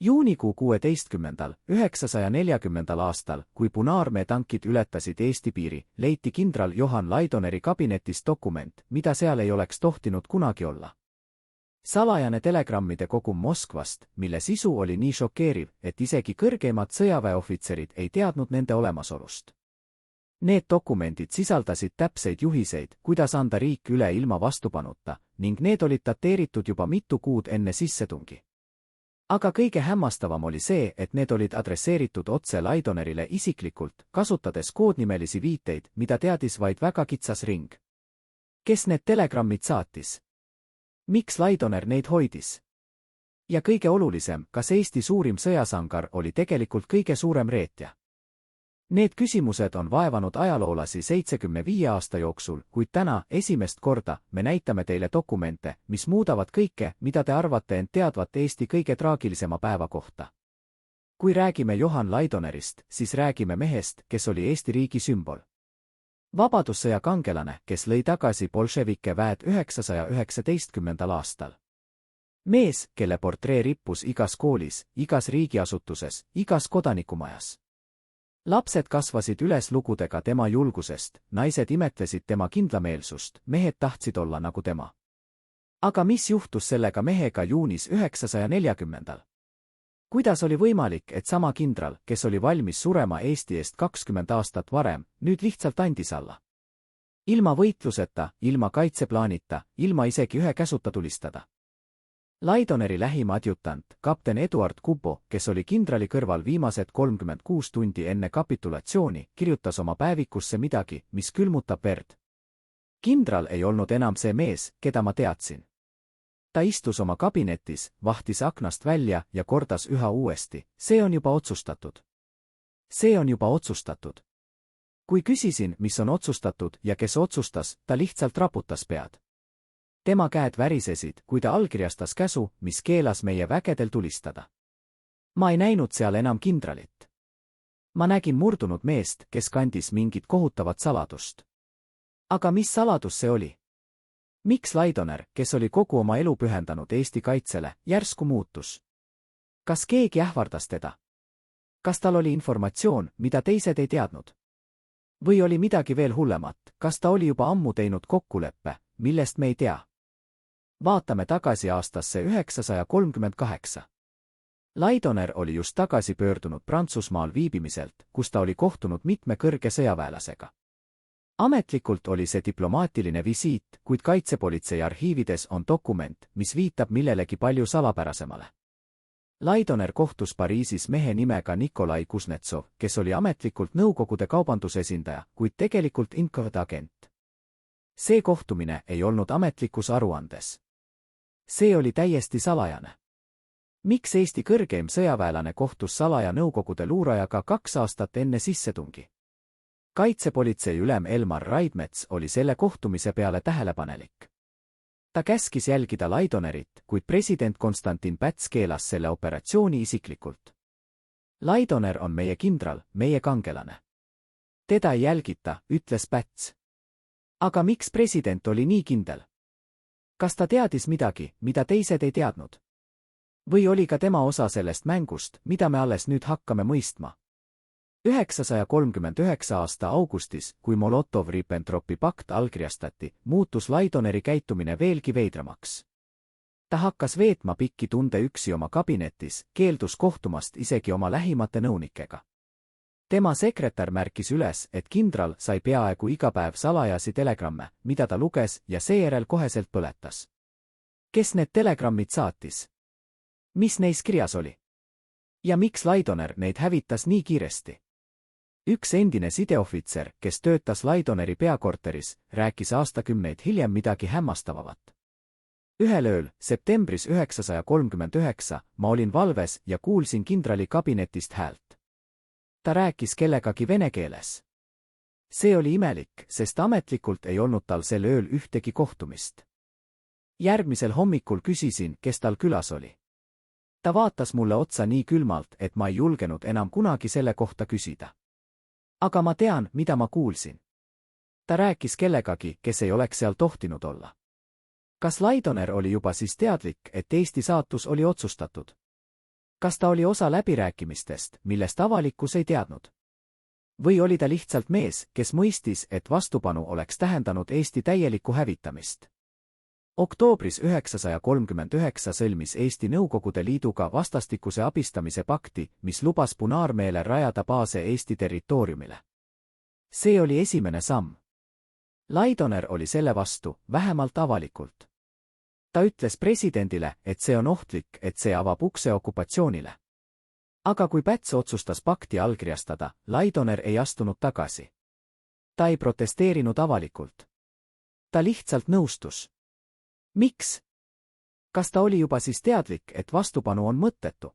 Juunikuu 16. 940. aastal, kui Punaarmee tankid ületasid Eesti piiri, leiti kindral Johan Laidoneri kabinetist dokument, mida seal ei oleks tohtinud kunagi olla. Salajane telegrammide kogum Moskvast, mille sisu oli nii šokeeriv, et isegi kõrgeimad sõjaväeohvitserid ei teadnud nende olemasolust. Need dokumendid sisaldasid täpseid juhiseid, kuidas anda riik üle ilma vastupanuta, ning need olid dateeritud juba mitu kuud enne sissetungi. Aga kõige hämmastavam oli see, et need olid adresseeritud otse Laidonerile isiklikult, kasutades koodnimelisi viiteid, mida teadis vaid väga kitsas ring. Kes need telegrammid saatis? Miks Laidoner neid hoidis? Ja kõige olulisem, kas Eesti suurim sõjasangar oli tegelikult kõige suurem reetja? Need küsimused on vaevanud ajaloolasi 75 aasta jooksul, kuid täna, esimest korda, me näitame teile dokumente, mis muudavad kõike, mida te arvate end teadvat Eesti kõige traagilisema päeva kohta. Kui räägime Johan Laidonerist, siis räägime mehest, kes oli Eesti riigi sümbol. Vabadussõja kangelane, kes lõi tagasi bolševike väed 919. aastal. Mees, kelle portree rippus igas koolis, igas riigiasutuses, igas kodanikumajas. Lapsed kasvasid üles lugudega tema julgusest, naised imetlesid tema kindlameelsust, mehed tahtsid olla nagu tema. Aga mis juhtus sellega mehega juunis 940? Kuidas oli võimalik, et sama kindral, kes oli valmis surema Eesti eest 20 aastat varem, nüüd lihtsalt andis alla? Ilma võitluseta, ilma kaitseplaanita, ilma isegi ühe käsuta tulistada. Laidoneri lähim adjutant, kapten Eduard Kupo, kes oli kindrali kõrval viimased 36 tundi enne kapitulatsiooni, kirjutas oma päevikusse midagi, mis külmutab verd. Kindral ei olnud enam see mees, keda ma teadsin. Ta istus oma kabinetis, vahtis aknast välja ja kordas üha uuesti, see on juba otsustatud. See on juba otsustatud. Kui küsisin, mis on otsustatud ja kes otsustas, ta lihtsalt raputas pead. Tema käed värisesid, kui ta allkirjastas käsu, mis keelas meie vägedel tulistada. Ma ei näinud seal enam kindralit. Ma nägin murdunud meest, kes kandis mingit kohutavat saladust. Aga mis saladus see oli? Miks Laidoner, kes oli kogu oma elu pühendanud Eesti kaitsele, järsku muutus? Kas keegi ähvardas teda? Kas tal oli informatsioon, mida teised ei teadnud? Või oli midagi veel hullemat, kas ta oli juba ammu teinud kokkuleppe, millest me ei tea? Vaatame tagasi aastasse 938. Laidoner oli just tagasi pöördunud Prantsusmaal viibimiselt, kus ta oli kohtunud mitme kõrge sõjaväelasega. Ametlikult oli see diplomaatiline visiit, kuid kaitsepolitsei arhiivides on dokument, mis viitab millelegi palju salapärasemale. Laidoner kohtus Pariisis mehe nimega Nikolai Kuznetsov, kes oli ametlikult Nõukogude kaubandusesindaja, kuid tegelikult incognito-agent. See kohtumine ei olnud ametlikus aruandes. See oli täiesti salajane. Miks Eesti kõrgeim sõjaväelane kohtus salaja Nõukogude luurajaga 2 aastat enne sissetungi? Kaitsepolitsei ülem Elmar Raidmets oli selle kohtumise peale tähelepanelik. Ta käskis jälgida Laidonerit, kuid president Konstantin Päts keelas selle operatsiooni isiklikult. Laidoner on meie kindral, meie kangelane. Teda ei jälgita, ütles Päts. Aga miks president oli nii kindel? Kas ta teadis midagi, mida teised ei teadnud? Või oli ka tema osa sellest mängust, mida me alles nüüd hakkame mõistma? 939 aasta augustis, kui Molotov-Ribbentropi pakt allkirjastati, muutus Laidoneri käitumine veelgi veidramaks. Ta hakkas veetma pikki tunde üksi oma kabinetis, keeldus kohtumast isegi oma lähimate nõunikega. Tema sekretär märkis üles, et kindral sai peaaegu iga päev salajasi telegramme, mida ta luges ja seejärel koheselt põletas. Kes need telegrammid saatis? Mis neis kirjas oli? Ja miks Laidoner neid hävitas nii kiiresti? Üks endine sideohvitser, kes töötas Laidoneri peakorteris, rääkis aastakümneid hiljem midagi hämmastavavat. Ühel ööl, septembris 939, ma olin valves ja kuulsin kindrali kabinetist häält. Ta rääkis kellegagi vene keeles. See oli imelik, sest ametlikult ei olnud tal sel ööl ühtegi kohtumist. Järgmisel hommikul küsisin, kes tal külas oli. Ta vaatas mulle otsa nii külmalt, et ma ei julgenud enam kunagi selle kohta küsida. Aga ma tean, mida ma kuulsin. Ta rääkis kellegagi, kes ei oleks seal tohtinud olla. Kas Laidoner oli juba siis teadlik, et Eesti saatus oli otsustatud? Kas ta oli osa läbirääkimistest, millest avalikkus ei teadnud? Või oli ta lihtsalt mees, kes mõistis, et vastupanu oleks tähendanud Eesti täielikku hävitamist? Oktoobris 1939 sõlmis Eesti Nõukogude Liiduga vastastikuse abistamise pakti, mis lubas Punaarmeele rajada baase Eesti territooriumile. See oli esimene samm. Laidoner oli selle vastu, vähemalt avalikult. Ta ütles presidendile, et see on ohtlik, et see avab ukse okupatsioonile. Aga kui Päts otsustas pakti allkirjastada, Laidoner ei astunud tagasi. Ta ei protesteerinud avalikult. Ta lihtsalt nõustus. Miks? Kas ta oli juba siis teadlik, et vastupanu on mõttetu?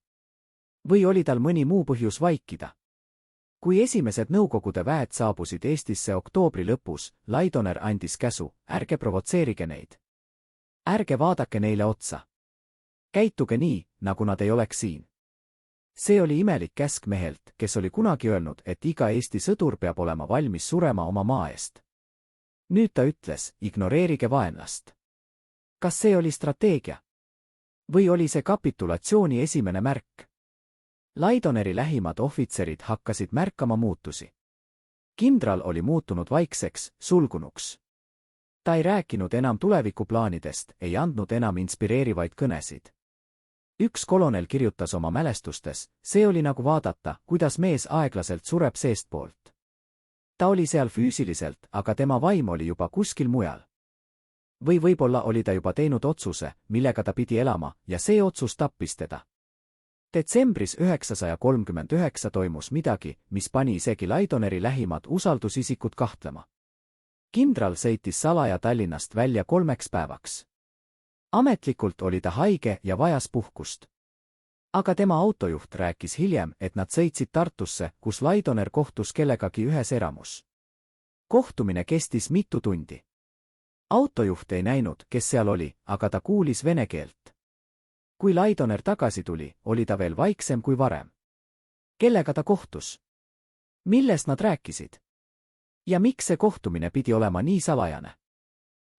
Või oli tal mõni muu põhjus vaikida? Kui esimesed Nõukogude väed saabusid Eestisse oktoobri lõpus, Laidoner andis käsu, ärge provotseerige neid. Ärge vaadake neile otsa. Käituge nii, nagu nad ei oleks siin. See oli imelik käsk mehelt, kes oli kunagi öelnud, et iga Eesti sõdur peab olema valmis surema oma maa eest. Nüüd ta ütles, ignoreerige vaenlast. Kas see oli strateegia? Või oli see kapitulatsiooni esimene märk? Laidoneri lähimad ohvitserid hakkasid märkama muutusi. Kindral oli muutunud vaikseks, sulgunuks. Ta ei rääkinud enam tulevikuplaanidest, ei andnud enam inspireerivaid kõnesid. Üks kolonel kirjutas oma mälestustes, see oli nagu vaadata, kuidas mees aeglaselt sureb seestpoolt. Ta oli seal füüsiliselt, aga tema vaim oli juba kuskil mujal. Või võib-olla oli ta juba teinud otsuse, millega ta pidi elama, ja see otsus tappis teda. Detsembris 1939 toimus midagi, mis pani isegi Laidoneri lähimad usaldusisikud kahtlema. Kindral sõitis salaja Tallinnast välja 3 päevaks. Ametlikult oli ta haige ja vajas puhkust. Aga tema autojuht rääkis hiljem, et nad sõitsid Tartusse, kus Laidoner kohtus kellegagi ühes eramus. Kohtumine kestis mitu tundi. Autojuht ei näinud, kes seal oli, aga ta kuulis vene keelt. Kui Laidoner tagasi tuli, oli ta veel vaiksem kui varem. Kellega ta kohtus? Millest nad rääkisid? Ja miks see kohtumine pidi olema nii salajane?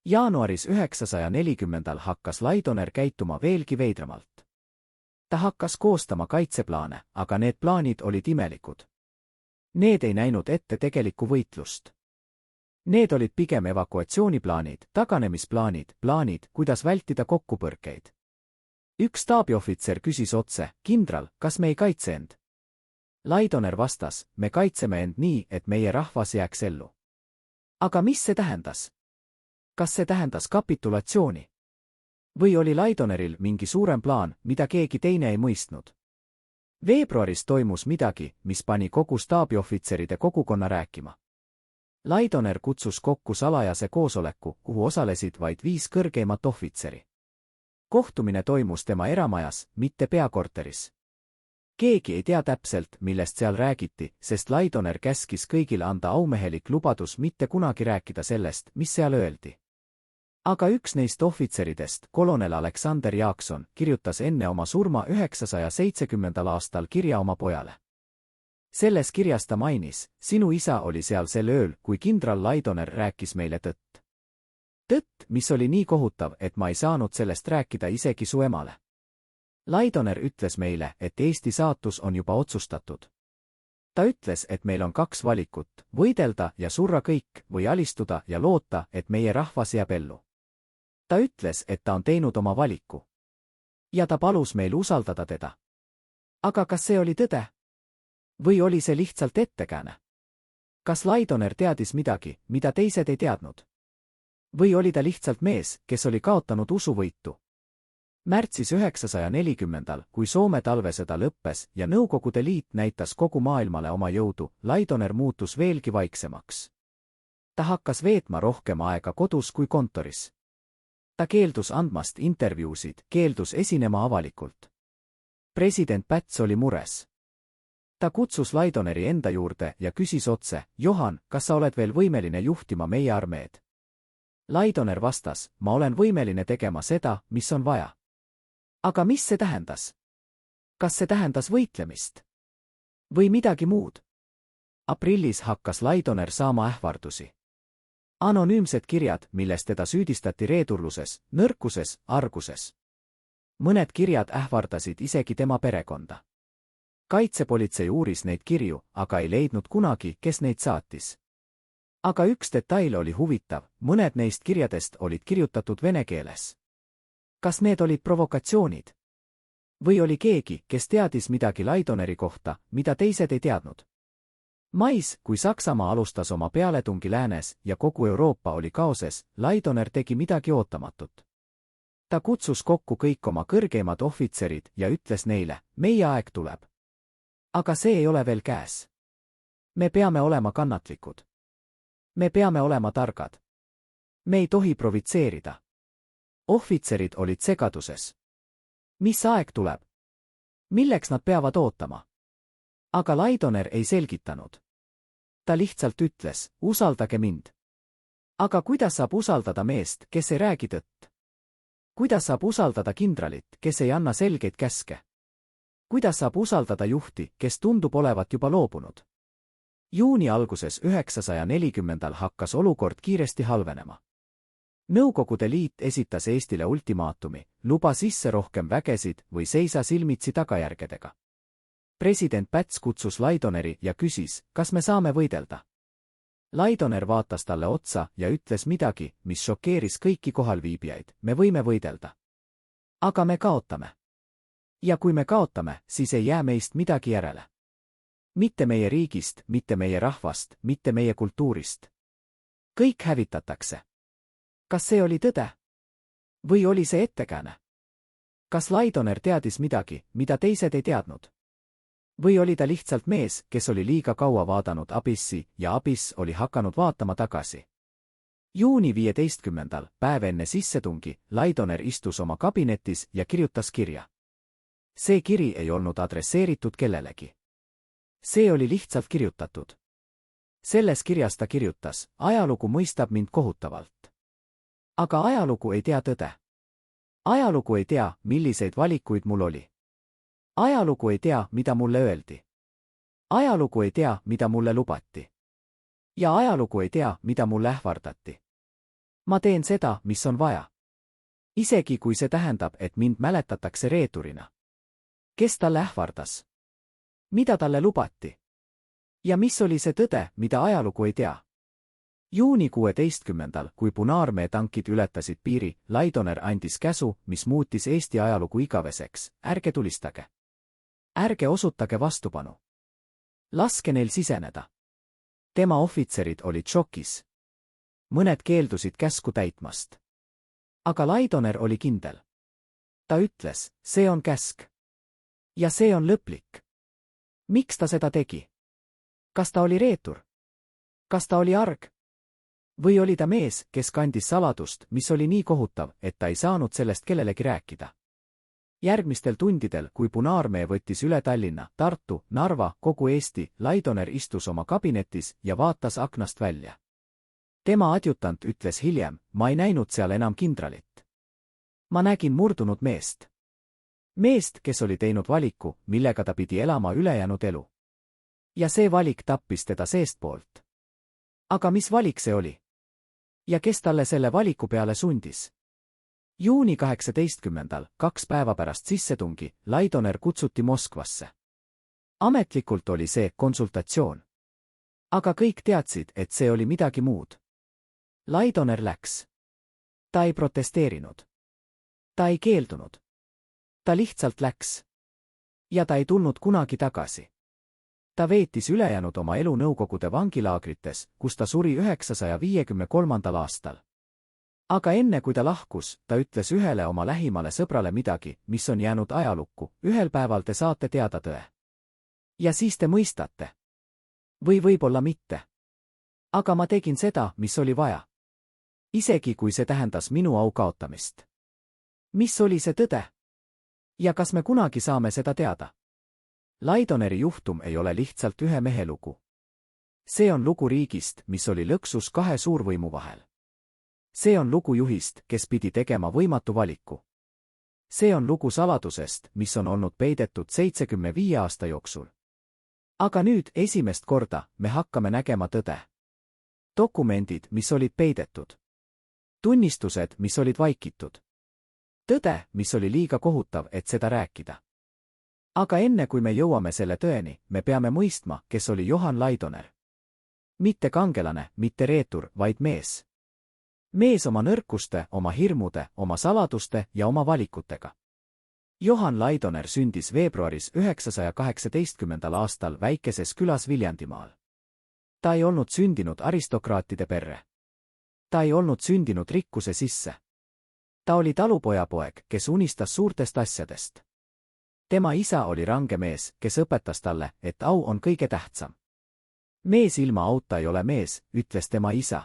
Jaanuaris 1940 hakkas Laidoner käituma veelgi veidramalt. Ta hakkas koostama kaitseplaane, aga need plaanid olid imelikud. Need ei näinud ette tegelikku võitlust. Need olid pigem evakuatsiooniplaanid, taganemisplaanid, plaanid, kuidas vältida kokkupõrkeid. Üks staabiohvitser küsis otse, kindral, kas me ei kaitse end? Laidoner vastas, me kaitseme end nii, et meie rahvas jääks ellu. Aga mis see tähendas? Kas see tähendas kapitulatsiooni? Või oli Laidoneril mingi suurem plaan, mida keegi teine ei mõistnud? Veebruaris toimus midagi, mis pani kogu staabiohvitseride kogukonna rääkima. Laidoner kutsus kokku salajase koosoleku, kuhu osalesid vaid 5 kõrgeimat ohvitseri. Kohtumine toimus tema eramajas, mitte peakorteris. Keegi ei tea täpselt, millest seal räägiti, sest Laidoner käskis kõigil anda aumehelik lubadus mitte kunagi rääkida sellest, mis seal öeldi. Aga üks neist ohvitseridest, kolonel Aleksander Jaakson, kirjutas enne oma surma 970. aastal kirja oma pojale. Selles kirjas ta mainis, sinu isa oli seal sel ööl, kui kindral Laidoner rääkis meile tõtt. Tõtt, mis oli nii kohutav, et ma ei saanud sellest rääkida isegi su emale. Laidoner ütles meile, et Eesti saatus on juba otsustatud. Ta ütles, et meil on 2 valikut, võidelda ja surra kõik või alistuda ja loota, et meie rahvas jääb ellu. Ta ütles, et ta on teinud oma valiku. Ja ta palus meil usaldada teda. Aga kas see oli tõde? Või oli see lihtsalt ettekääne? Kas Laidoner teadis midagi, mida teised ei teadnud? Või oli ta lihtsalt mees, kes oli kaotanud usuvõitu? Märtsis 940, kui Soome talvesõda lõppes ja Nõukogude Liit näitas kogu maailmale oma jõudu, Laidoner muutus veelgi vaiksemaks. Ta hakkas veetma rohkem aega kodus kui kontoris. Ta keeldus andmast intervjuusid, keeldus esinema avalikult. President Päts oli mures. Ta kutsus Laidoneri enda juurde ja küsis otse, Johan, kas sa oled veel võimeline juhtima meie armeed? Laidoner vastas, ma olen võimeline tegema seda, mis on vaja. Aga mis see tähendas? Kas see tähendas võitlemist? Või midagi muud? Aprillis hakkas Laidoner saama ähvardusi. Anonüümsed kirjad, milles teda süüdistati reedurluses, nõrkuses, arguses. mõned kirjad ähvardasid isegi tema perekonda. Kaitsepolitsei uuris neid kirju, aga ei leidnud kunagi, kes neid saatis. Aga üks detail oli huvitav, mõned neist kirjadest olid kirjutatud vene keeles. Kas need olid provokatsioonid? Või oli keegi, kes teadis midagi Laidoneri kohta, mida teised ei teadnud? Mais, kui Saksamaa alustas oma pealetungi läänes ja kogu Euroopa oli kaoses, Laidoner tegi midagi ootamatut. Ta kutsus kokku kõik oma kõrgeimad ohvitserid ja ütles neile, meie aeg tuleb. Aga see ei ole veel käes. Me peame olema kannatlikud. Me peame olema targad. Me ei tohi provitseerida. Ohvitserid olid segaduses. Mis aeg tuleb? Milleks nad peavad ootama? Aga Laidoner ei selgitanud. Ta lihtsalt ütles, usaldage mind. Aga kuidas saab usaldada meest, kes ei räägi tõtt? Kuidas saab usaldada kindralit, kes ei anna selgeid käske? Kuidas saab usaldada juhti, kes tundub olevat juba loobunud? Juuni alguses 940. hakkas olukord kiiresti halvenema. Nõukogude Liit esitas Eestile ultimaatumi, luba sisse rohkem vägesid või seisa silmitsi tagajärgedega. President Päts kutsus Laidoneri ja küsis, kas me saame võidelda. Laidoner vaatas talle otsa ja ütles midagi, mis šokeeris kõiki kohalviibijaid, me võime võidelda. Aga me kaotame. Ja kui me kaotame, siis ei jää meist midagi järele. Mitte meie riigist, mitte meie rahvast, mitte meie kultuurist. Kõik hävitatakse. Kas see oli tõde? Või oli see ettekääne? Kas Laidoner teadis midagi, mida teised ei teadnud? Või oli ta lihtsalt mees, kes oli liiga kaua vaadanud Abissi ja Abiss oli hakanud vaatama tagasi? Juuni 15. päev enne sissetungi, Laidoner istus oma kabinetis ja kirjutas kirja. See kiri ei olnud adresseeritud kellelegi. See oli lihtsalt kirjutatud. Selles kirjas ta kirjutas, ajalugu mõistab mind kohutavalt. Aga ajalugu ei tea tõde. Ajalugu ei tea, milliseid valikuid mul oli. Ajalugu ei tea, mida mulle öeldi. Ajalugu ei tea, mida mulle lubati. Ja ajalugu ei tea, mida mulle ähvardati. Ma teen seda, mis on vaja. Isegi kui see tähendab, et mind mäletatakse reeturina. Kes talle ähvardas? Mida talle lubati? Ja mis oli see tõde, mida ajalugu ei tea? Juuni 16. kui Punaarmee tankid ületasid piiri, Laidoner andis käsu, mis muutis Eesti ajalugu igaveseks, ärge tulistage. Ärge osutage vastupanu. Laske neil siseneda. Tema ohvitserid olid šokis. Mõned keeldusid käsku täitmast. Aga Laidoner oli kindel. Ta ütles, see on käsk. Ja see on lõplik. Miks ta seda tegi? Kas ta oli reetur? Kas ta oli arg? Või oli ta mees, kes kandis saladust, mis oli nii kohutav, et ta ei saanud sellest kellelegi rääkida? Järgmistel tundidel, kui Punaarmee võttis üle Tallinna, Tartu, Narva, kogu Eesti, Laidoner istus oma kabinetis ja vaatas aknast välja. Tema adjutant ütles hiljem, ma ei näinud seal enam kindralit. Ma nägin murdunud meest. Meest, kes oli teinud valiku, millega ta pidi elama ülejäänud elu. Ja see valik tappis teda seestpoolt. Aga mis valik see oli? Ja kes talle selle valiku peale sundis? Juuni 18. 2 päeva pärast sissetungi, Laidoner kutsuti Moskvasse. Ametlikult oli see konsultatsioon. Aga kõik teadsid, et see oli midagi muud. Laidoner läks. Ta ei protesteerinud. Ta ei keeldunud. Ta lihtsalt läks. Ja ta ei tulnud kunagi tagasi. Ta veetis ülejäänud oma elu Nõukogude vangilaagrites, kus ta suri 953. aastal. Aga enne kui ta lahkus, ta ütles ühele oma lähimale sõbrale midagi, mis on jäänud ajalukku, ühel päeval te saate teada tõe. Ja siis te mõistate. Või võib-olla mitte. Aga ma tegin seda, mis oli vaja. Isegi kui see tähendas minu au kaotamist. Mis oli see tõde? Ja kas me kunagi saame seda teada? Laidoneri juhtum ei ole lihtsalt ühe mehe lugu. See on lugu riigist, mis oli lõksus kahe suurvõimu vahel. See on lugu juhist, kes pidi tegema võimatu valiku. See on lugu saladusest, mis on olnud peidetud 75 aasta jooksul. Aga nüüd esimest korda me hakkame nägema tõde. Dokumendid, mis olid peidetud. Tunnistused, mis olid vaikitud. Tõde, mis oli liiga kohutav, et seda rääkida. Aga enne kui me jõuame selle tõeni, me peame mõistma, kes oli Johan Laidoner. Mitte kangelane, mitte reetur, vaid mees. Mees oma nõrkuste, oma hirmude, oma saladuste ja oma valikutega. Johan Laidoner sündis veebruaris 918. aastal väikeses külas Viljandimaal. Ta ei olnud sündinud aristokraatide perre. Ta ei olnud sündinud rikkuse sisse. Ta oli talupojapoeg, kes unistas suurtest asjadest. Tema isa oli range mees, kes õpetas talle, et au on kõige tähtsam. Mees ilma auta ei ole mees, ütles tema isa.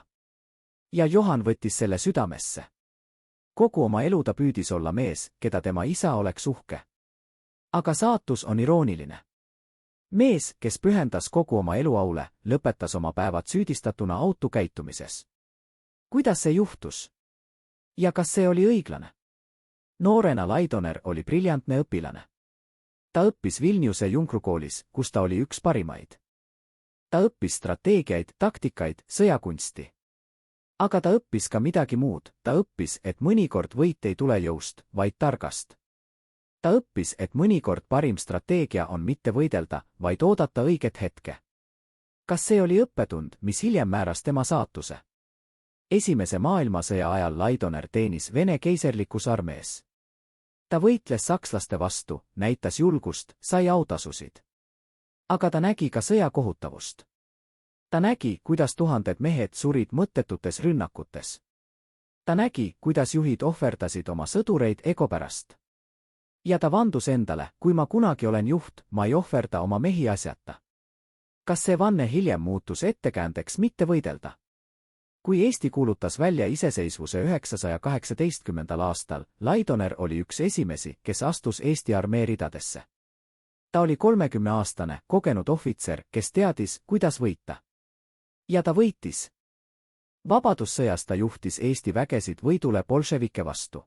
Ja Johan võttis selle südamesse. Kogu oma elu ta püüdis olla mees, keda tema isa oleks uhke. Aga saatus on irooniline. Mees, kes pühendas kogu oma elu aule, lõpetas oma päevad süüdistatuna autu käitumises. Kuidas see juhtus? Ja kas see oli õiglane? Noorena Laidoner oli briljantne õpilane. Ta õppis Vilniuse Junkrukoolis, kus ta oli üks parimaid. Ta õppis strateegiaid, taktikaid, sõjakunsti. Aga ta õppis ka midagi muud, ta õppis, et mõnikord võit ei tule jõust, vaid targast. Ta õppis, et mõnikord parim strateegia on mitte võidelda, vaid oodata õiget hetke. Kas see oli õppetund, mis hiljem määras tema saatuse? Esimese maailmasõja ajal Laidoner teenis Vene keiserlikus armees. Ta võitles sakslaste vastu, näitas julgust, sai autasusid. Aga ta nägi ka sõja kohutavust. Ta nägi, kuidas tuhanded mehed surid mõttetutes rünnakutes. Ta nägi, kuidas juhid ohverdasid oma sõdureid ego pärast. Ja ta vandus endale, kui ma kunagi olen juht, ma ei ohverda oma mehi asjata. Kas see vanne hiljem muutus ettekäändeks mitte võidelda? Kui Eesti kuulutas välja iseseisvuse 918. aastal, Laidoner oli üks esimesi, kes astus Eesti armee ridadesse. Ta oli 30-aastane, kogenud ohvitser, kes teadis, kuidas võita. Ja ta võitis. Vabadussõjas ta juhtis Eesti vägesid võidule bolševike vastu.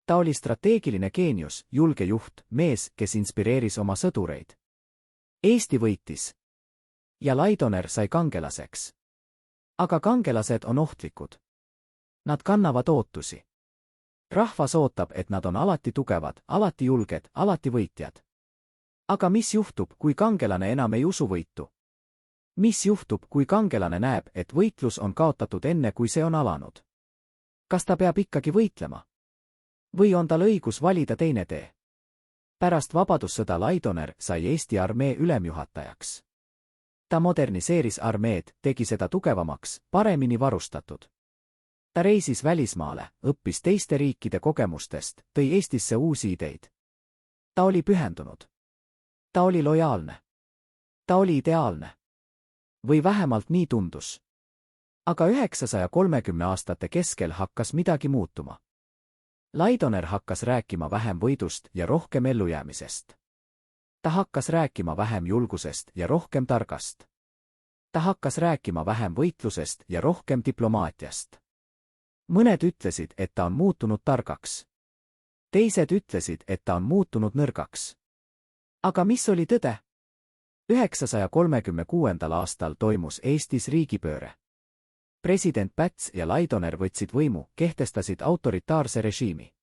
Ta oli strateegiline geenius, julge juht, mees, kes inspireeris oma sõdureid. Eesti võitis. Ja Laidoner sai kangelaseks. Aga kangelased on ohtlikud. Nad kannavad ootusi. Rahvas ootab, et nad on alati tugevad, alati julged, alati võitjad. Aga mis juhtub, kui kangelane enam ei usu võitu? Mis juhtub, kui kangelane näeb, et võitlus on kaotatud enne, kui see on alanud? Kas ta peab ikkagi võitlema? Või on tal õigus valida teine tee? Pärast vabadussõda Laidoner sai Eesti armee ülemjuhatajaks. Ta moderniseeris armeed, tegi seda tugevamaks, paremini varustatud. Ta reisis välismaale, õppis teiste riikide kogemustest, tõi Eestisse uusi ideid. Ta oli pühendunud. Ta oli lojaalne. Ta oli ideaalne. Või vähemalt nii tundus. Aga 930 aastate keskel hakkas midagi muutuma. Laidoner hakkas rääkima vähem võidust ja rohkem ellujäämisest. Ta hakkas rääkima vähem julgusest ja rohkem targast. Ta hakkas rääkima vähem võitlusest ja rohkem diplomaatiast. Mõned ütlesid, et ta on muutunud targaks. Teised ütlesid, et ta on muutunud nõrgaks. Aga mis oli tõde? 936. aastal toimus Eestis riigipööre. President Päts ja Laidoner võtsid võimu, kehtestasid autoritaarse režiimi.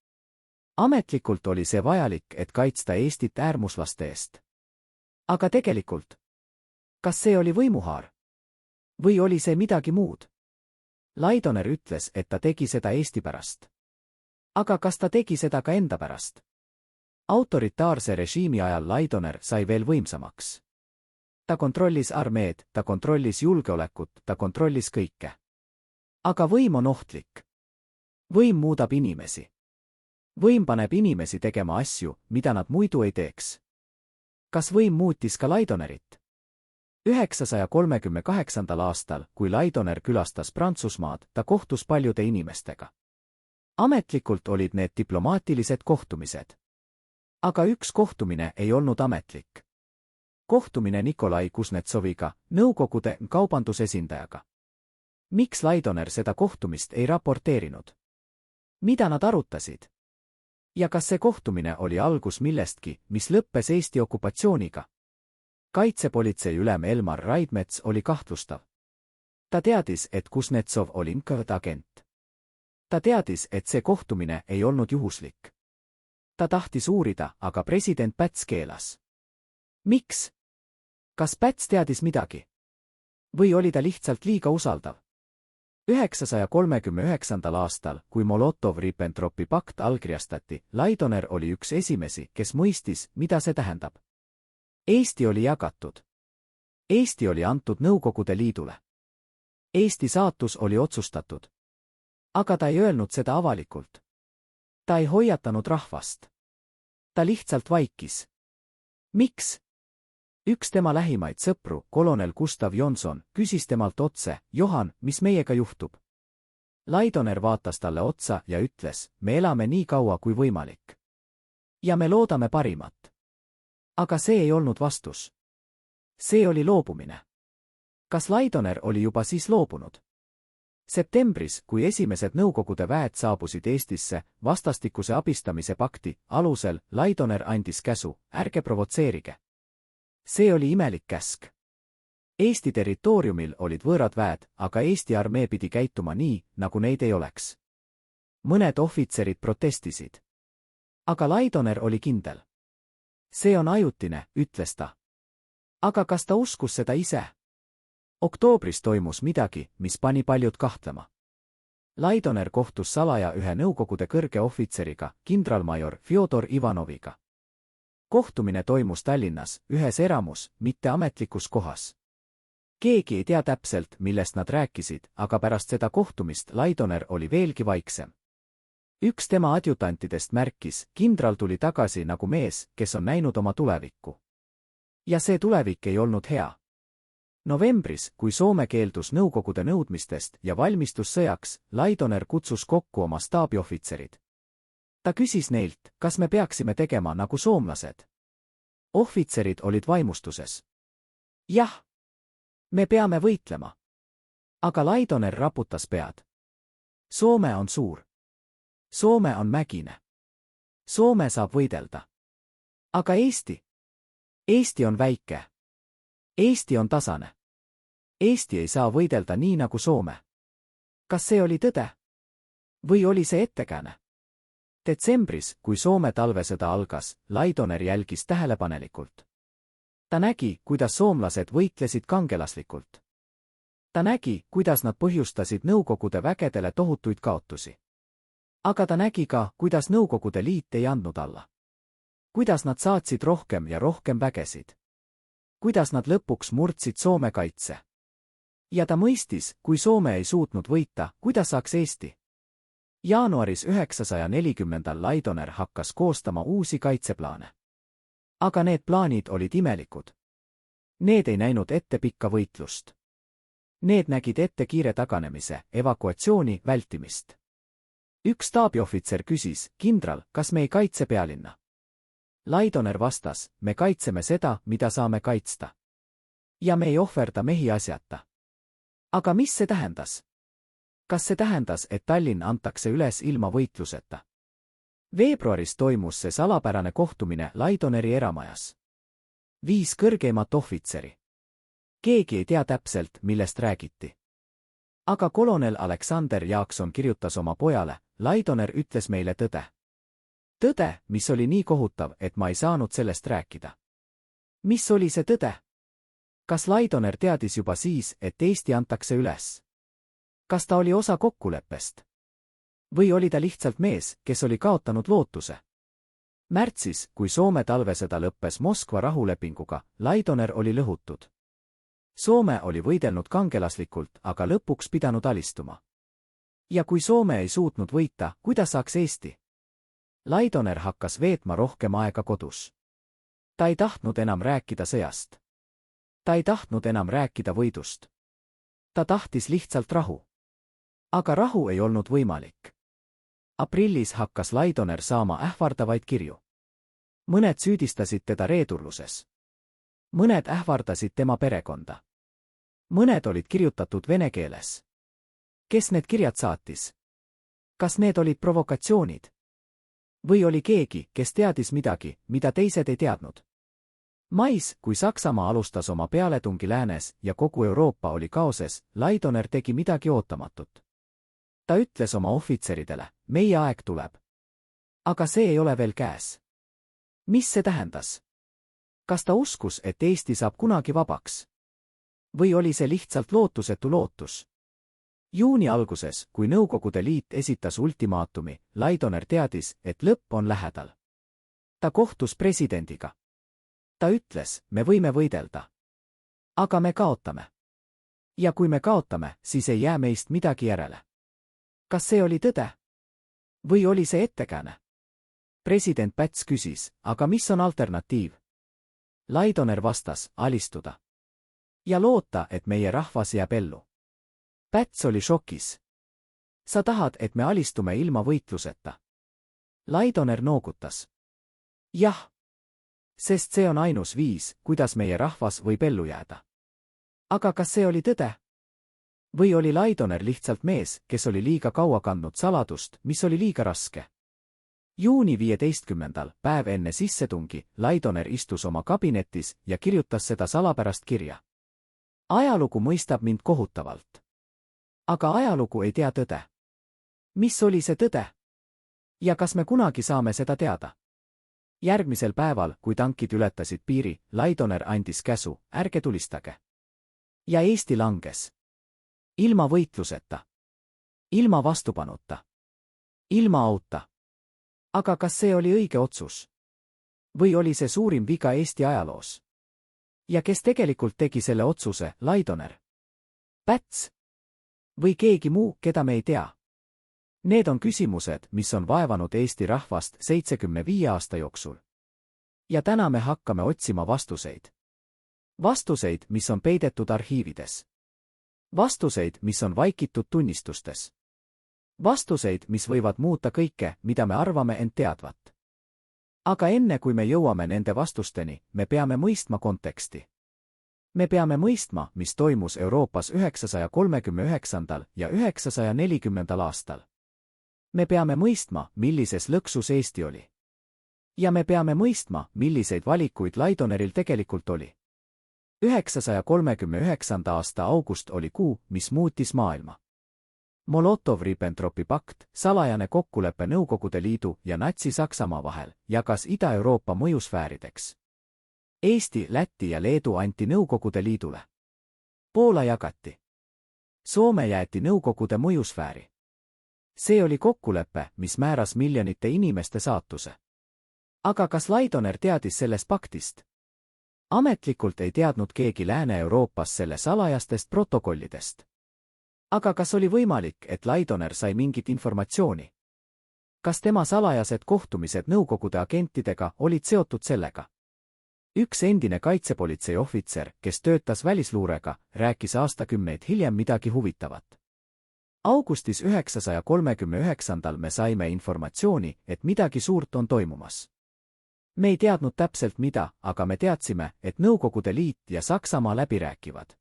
Ametlikult oli see vajalik, et kaitsta Eestit äärmuslaste eest. Aga tegelikult? Kas see oli võimuhaar? Või oli see midagi muud? Laidoner ütles, et ta tegi seda Eesti pärast. Aga kas ta tegi seda ka enda pärast? Autoritaarse režiimi ajal Laidoner sai veel võimsamaks. Ta kontrollis armeed, ta kontrollis julgeolekut, ta kontrollis kõike. Aga võim on ohtlik. Võim muudab inimesi. Võim paneb inimesi tegema asju, mida nad muidu ei teeks. Kas võim muutis ka Laidonerit? 938. aastal, kui Laidoner külastas Prantsusmaad, ta kohtus paljude inimestega. Ametlikult olid need diplomaatilised kohtumised. Aga üks kohtumine ei olnud ametlik. Kohtumine Nikolai Kuznetsoviga, Nõukogude kaubandusesindajaga. Miks Laidoner seda kohtumist ei raporteerinud? Mida nad arutasid? Ja kas see kohtumine oli algus millestki, mis lõppes Eesti okupatsiooniga? Kaitsepolitsei ülem Elmar Raidmets oli kahtlustav. Ta teadis, et Kuznetsov oli NKVD agent. ta teadis, et see kohtumine ei olnud juhuslik. Ta tahtis uurida, aga president Päts keelas. Miks? Kas Päts teadis midagi? Või oli ta lihtsalt liiga usaldav? 939. aastal, kui Molotov-Ribbentropi pakt allkirjastati, Laidoner oli üks esimesi, kes mõistis, mida see tähendab. Eesti oli jagatud. Eesti oli antud Nõukogude Liidule. Eesti saatus oli otsustatud. Aga ta ei öelnud seda avalikult. Ta ei hoiatanud rahvast. Ta lihtsalt vaikis. Miks? Üks tema lähimaid sõpru, kolonel Gustav Jonsson, küsis temalt otse, Johan, mis meiega juhtub? Laidoner vaatas talle otsa ja ütles, me elame nii kaua kui võimalik. Ja me loodame parimat. Aga see ei olnud vastus. See oli loobumine. Kas Laidoner oli juba siis loobunud? Septembris, kui esimesed Nõukogude väed saabusid Eestisse vastastikuse abistamise pakti alusel, Laidoner andis käsu, ärge provotseerige. See oli imelik käsk. Eesti territooriumil olid võõrad väed, aga Eesti armee pidi käituma nii, nagu neid ei oleks. Mõned ohvitserid protestisid. Aga Laidoner oli kindel. See on ajutine, ütles ta. Aga kas ta uskus seda ise? Oktoobris toimus midagi, mis pani paljud kahtlema. Laidoner kohtus salaja ühe Nõukogude kõrge ohvitseriga, kindralmajor Fjodor Ivanoviga. Kohtumine toimus Tallinnas, ühes eramus, mitte ametlikus kohas. Keegi ei tea täpselt, millest nad rääkisid, aga pärast seda kohtumist Laidoner oli veelgi vaiksem. Üks tema adjutantidest märkis, kindral tuli tagasi nagu mees, kes on näinud oma tulevikku. Ja see tulevik ei olnud hea. Novembris, kui Soome keeldus Nõukogude nõudmistest ja valmistus sõjaks, Laidoner kutsus kokku oma staabiohvitserid. Ta küsis neilt, kas me peaksime tegema nagu soomlased. Ohvitserid olid vaimustuses. Jah, me peame võitlema. Aga Laidoner raputas pead. Soome on suur. Soome on mägine. Soome saab võidelda. Aga Eesti? Eesti on väike. Eesti on tasane. Eesti ei saa võidelda nii nagu Soome. Kas see oli tõde? Või oli see ettekääne? Detsembris, kui Soome talvesõda algas, Laidoner jälgis tähelepanelikult. Ta nägi, kuidas soomlased võitlesid kangelaslikult. Ta nägi, kuidas nad põhjustasid Nõukogude vägedele tohutuid kaotusi. Aga ta nägi ka, kuidas Nõukogude Liit ei andnud alla. Kuidas nad saatsid rohkem ja rohkem vägesid. Kuidas nad lõpuks murdsid Soome kaitse. Ja ta mõistis, kui Soome ei suutnud võita, kuidas saaks Eesti. Jaanuaris 940. Laidoner hakkas koostama uusi kaitseplaane. Aga need plaanid olid imelikud. Need ei näinud ette pikka võitlust. Need nägid ette kiire taganemise, evakuatsiooni, vältimist. Üks staabiohvitser küsis, kindral, kas me ei kaitse pealinna? Laidoner vastas, me kaitseme seda, mida saame kaitsta. Ja me ei ohverda mehi asjata. Aga mis see tähendas? Kas see tähendas, et Tallinn antakse üles ilma võitluseta? Veebruaris toimus see salapärane kohtumine Laidoneri eramajas. 5 kõrgeimat ohvitseri. Keegi ei tea täpselt, millest räägiti. Aga kolonel Aleksander Jaakson kirjutas oma pojale, Laidoner ütles meile tõde. Tõde, mis oli nii kohutav, et ma ei saanud sellest rääkida. Mis oli see tõde? Kas Laidoner teadis juba siis, et Eesti antakse üles? Kas ta oli osa kokkuleppest? Või oli ta lihtsalt mees, kes oli kaotanud lootuse? Märtsis, kui Soome talvesõda lõppes Moskva rahulepinguga, Laidoner oli lõhutud. Soome oli võidelnud kangelaslikult, aga lõpuks pidanud alistuma. Ja kui Soome ei suutnud võita, kuidas saaks Eesti? Laidoner hakkas veetma rohkem aega kodus. Ta ei tahtnud enam rääkida sõjast. Ta ei tahtnud enam rääkida võidust. Ta tahtis lihtsalt rahu. Aga rahu ei olnud võimalik. Aprillis hakkas Laidoner saama ähvardavaid kirju. Mõned süüdistasid teda reedurluses. Mõned ähvardasid tema perekonda. Mõned olid kirjutatud vene keeles. Kes need kirjad saatis? Kas need olid provokatsioonid? Või oli keegi, kes teadis midagi, mida teised ei teadnud? Mais, kui Saksamaa alustas oma pealetungi läänes ja kogu Euroopa oli kaoses, Laidoner tegi midagi ootamatut. Ta ütles oma ohvitseridele, meie aeg tuleb. Aga see ei ole veel käes. Mis see tähendas? Kas ta uskus, et Eesti saab kunagi vabaks? Või oli see lihtsalt lootusetu lootus? Juuni alguses, kui Nõukogude Liit esitas ultimaatumi, Laidoner teadis, et lõpp on lähedal. Ta kohtus presidendiga. Ta ütles, me võime võidelda. Aga me kaotame. Ja kui me kaotame, siis ei jää meist midagi järele. Kas see oli tõde? Või oli see ettekääne? President Päts küsis, aga mis on alternatiiv? Laidoner vastas, alistuda. Ja loota, et meie rahvas jääb ellu. Päts oli šokis. Sa tahad, et me alistume ilma võitluseta? Laidoner noogutas. Jah. Sest see on ainus viis, kuidas meie rahvas võib ellu jääda. Aga kas see oli tõde? Või oli Laidoner lihtsalt mees, kes oli liiga kaua kandnud saladust, mis oli liiga raske? Juuni 15. päev enne sissetungi, Laidoner istus oma kabinetis ja kirjutas seda salapärast kirja. Ajalugu mõistab mind kohutavalt. Aga ajalugu ei tea tõde. Mis oli see tõde? Ja kas me kunagi saame seda teada? Järgmisel päeval, kui tankid ületasid piiri, Laidoner andis käsu, ärge tulistage. Ja Eesti langes. Ilma võitluseta. Ilma vastupanuta. Ilma auta. Aga kas see oli õige otsus? Või oli see suurim viga Eesti ajaloos? Ja kes tegelikult tegi selle otsuse, Laidoner? Päts? Või keegi muu, keda me ei tea? Need on küsimused, mis on vaevanud Eesti rahvast 75 aasta jooksul. Ja täna me hakkame otsima vastuseid. Vastuseid, mis on peidetud arhiivides. Vastuseid, mis on vaikitud tunnistustes. Vastuseid, mis võivad muuta kõike, mida me arvame end teadvat. Aga enne kui me jõuame nende vastusteni, me peame mõistma konteksti. Me peame mõistma, mis toimus Euroopas 939. ja 940. aastal. Me peame mõistma, millises lõksus Eesti oli. Ja me peame mõistma, milliseid valikuid Laidoneril tegelikult oli. 939. aasta august oli kuu, mis muutis maailma. Molotov-Ribbentropi pakt, salajane kokkulepe Nõukogude Liidu ja Natsi-Saksamaa vahel, jagas Ida-Euroopa mõjusfäärideks. Eesti, Läti ja Leedu anti Nõukogude Liidule. Poola jagati. Soome jäeti Nõukogude mõjusfääri. See oli kokkulepe, mis määras miljonite inimeste saatuse. Aga kas Laidoner teadis sellest paktist? Ametlikult ei teadnud keegi Lääne-Euroopas selle salajastest protokollidest. Aga kas oli võimalik, et Laidoner sai mingit informatsiooni? Kas tema salajased kohtumised Nõukogude agentidega olid seotud sellega? Üks endine kaitsepolitsei ohvitser, kes töötas välisluurega, rääkis aastakümneid hiljem midagi huvitavat. Augustis 939. me saime informatsiooni, et midagi suurt on toimumas. Me ei teadnud täpselt mida, aga me teadsime, et Nõukogude Liit ja Saksamaa läbi rääkivad.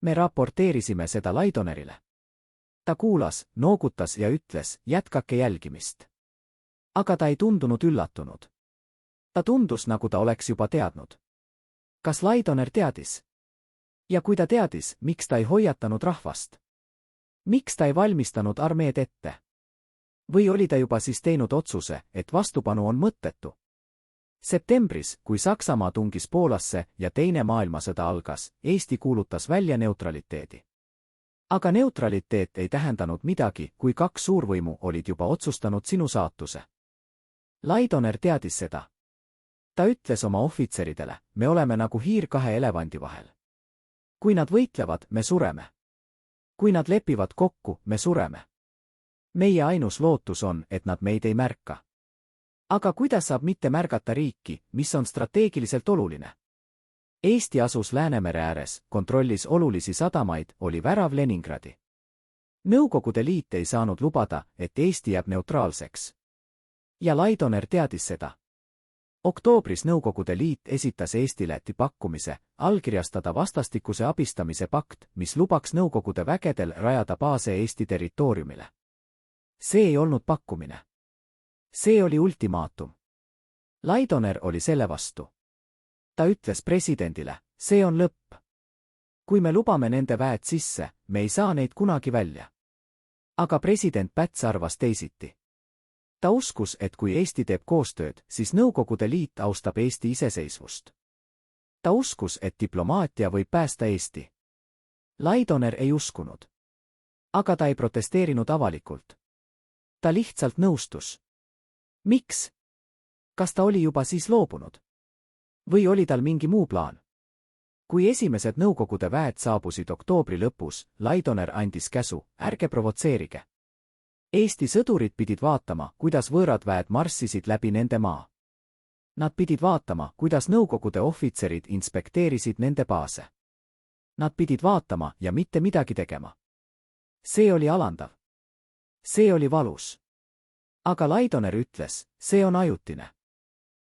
Me raporteerisime seda Laidonerile. Ta kuulas, noogutas ja ütles, jätkake jälgimist. Aga ta ei tundunud üllatunud. Ta tundus, nagu ta oleks juba teadnud. Kas Laidoner teadis? Ja kui ta teadis, miks ta ei hoiatanud rahvast? Miks ta ei valmistanud armeed ette? Või oli ta juba siis teinud otsuse, et vastupanu on mõttetu? Septembris, kui Saksamaa tungis Poolasse ja Teine maailmasõda algas, Eesti kuulutas välja neutraliteedi. Aga neutraliteet ei tähendanud midagi, kui kaks suurvõimu olid juba otsustanud sinu saatuse. Laidoner teadis seda. Ta ütles oma ohvitseridele, me oleme nagu hiir kahe elevandi vahel. Kui nad võitlevad, me sureme. Kui nad lepivad kokku, me sureme. Meie ainus lootus on, et nad meid ei märka. Aga kuidas saab mitte märgata riiki, mis on strateegiliselt oluline? Eesti asus Läänemere ääres, kontrollis olulisi sadamaid, oli värav Leningradi. Nõukogude Liit ei saanud lubada, et Eesti jääb neutraalseks. Ja Laidoner teadis seda. Oktoobris Nõukogude Liit esitas Eestile pakkumise allkirjastada vastastikuse abistamise pakt, mis lubaks Nõukogude vägedel rajada baase Eesti territooriumile. See ei olnud pakkumine. See oli ultimaatum. Laidoner oli selle vastu. Ta ütles presidendile, see on lõpp. Kui me lubame nende väed sisse, me ei saa neid kunagi välja. Aga president Päts arvas teisiti. Ta uskus, et kui Eesti teeb koostööd, siis Nõukogude Liit austab Eesti iseseisvust. Ta uskus, et diplomaatia võib päästa Eesti. Laidoner ei uskunud. Aga ta ei protesteerinud avalikult. Ta lihtsalt nõustus. Miks? Kas ta oli juba siis loobunud? Või oli tal mingi muu plaan? Kui esimesed Nõukogude väed saabusid oktoobri lõpus, Laidoner andis käsu, ärge provotseerige. Eesti sõdurid pidid vaatama, kuidas võõrad väed marssisid läbi nende maa. Nad pidid vaatama, kuidas Nõukogude ohvitserid inspekteerisid nende baase. Nad pidid vaatama ja mitte midagi tegema. See oli alandav. See oli valus. Aga Laidoner ütles, see on ajutine.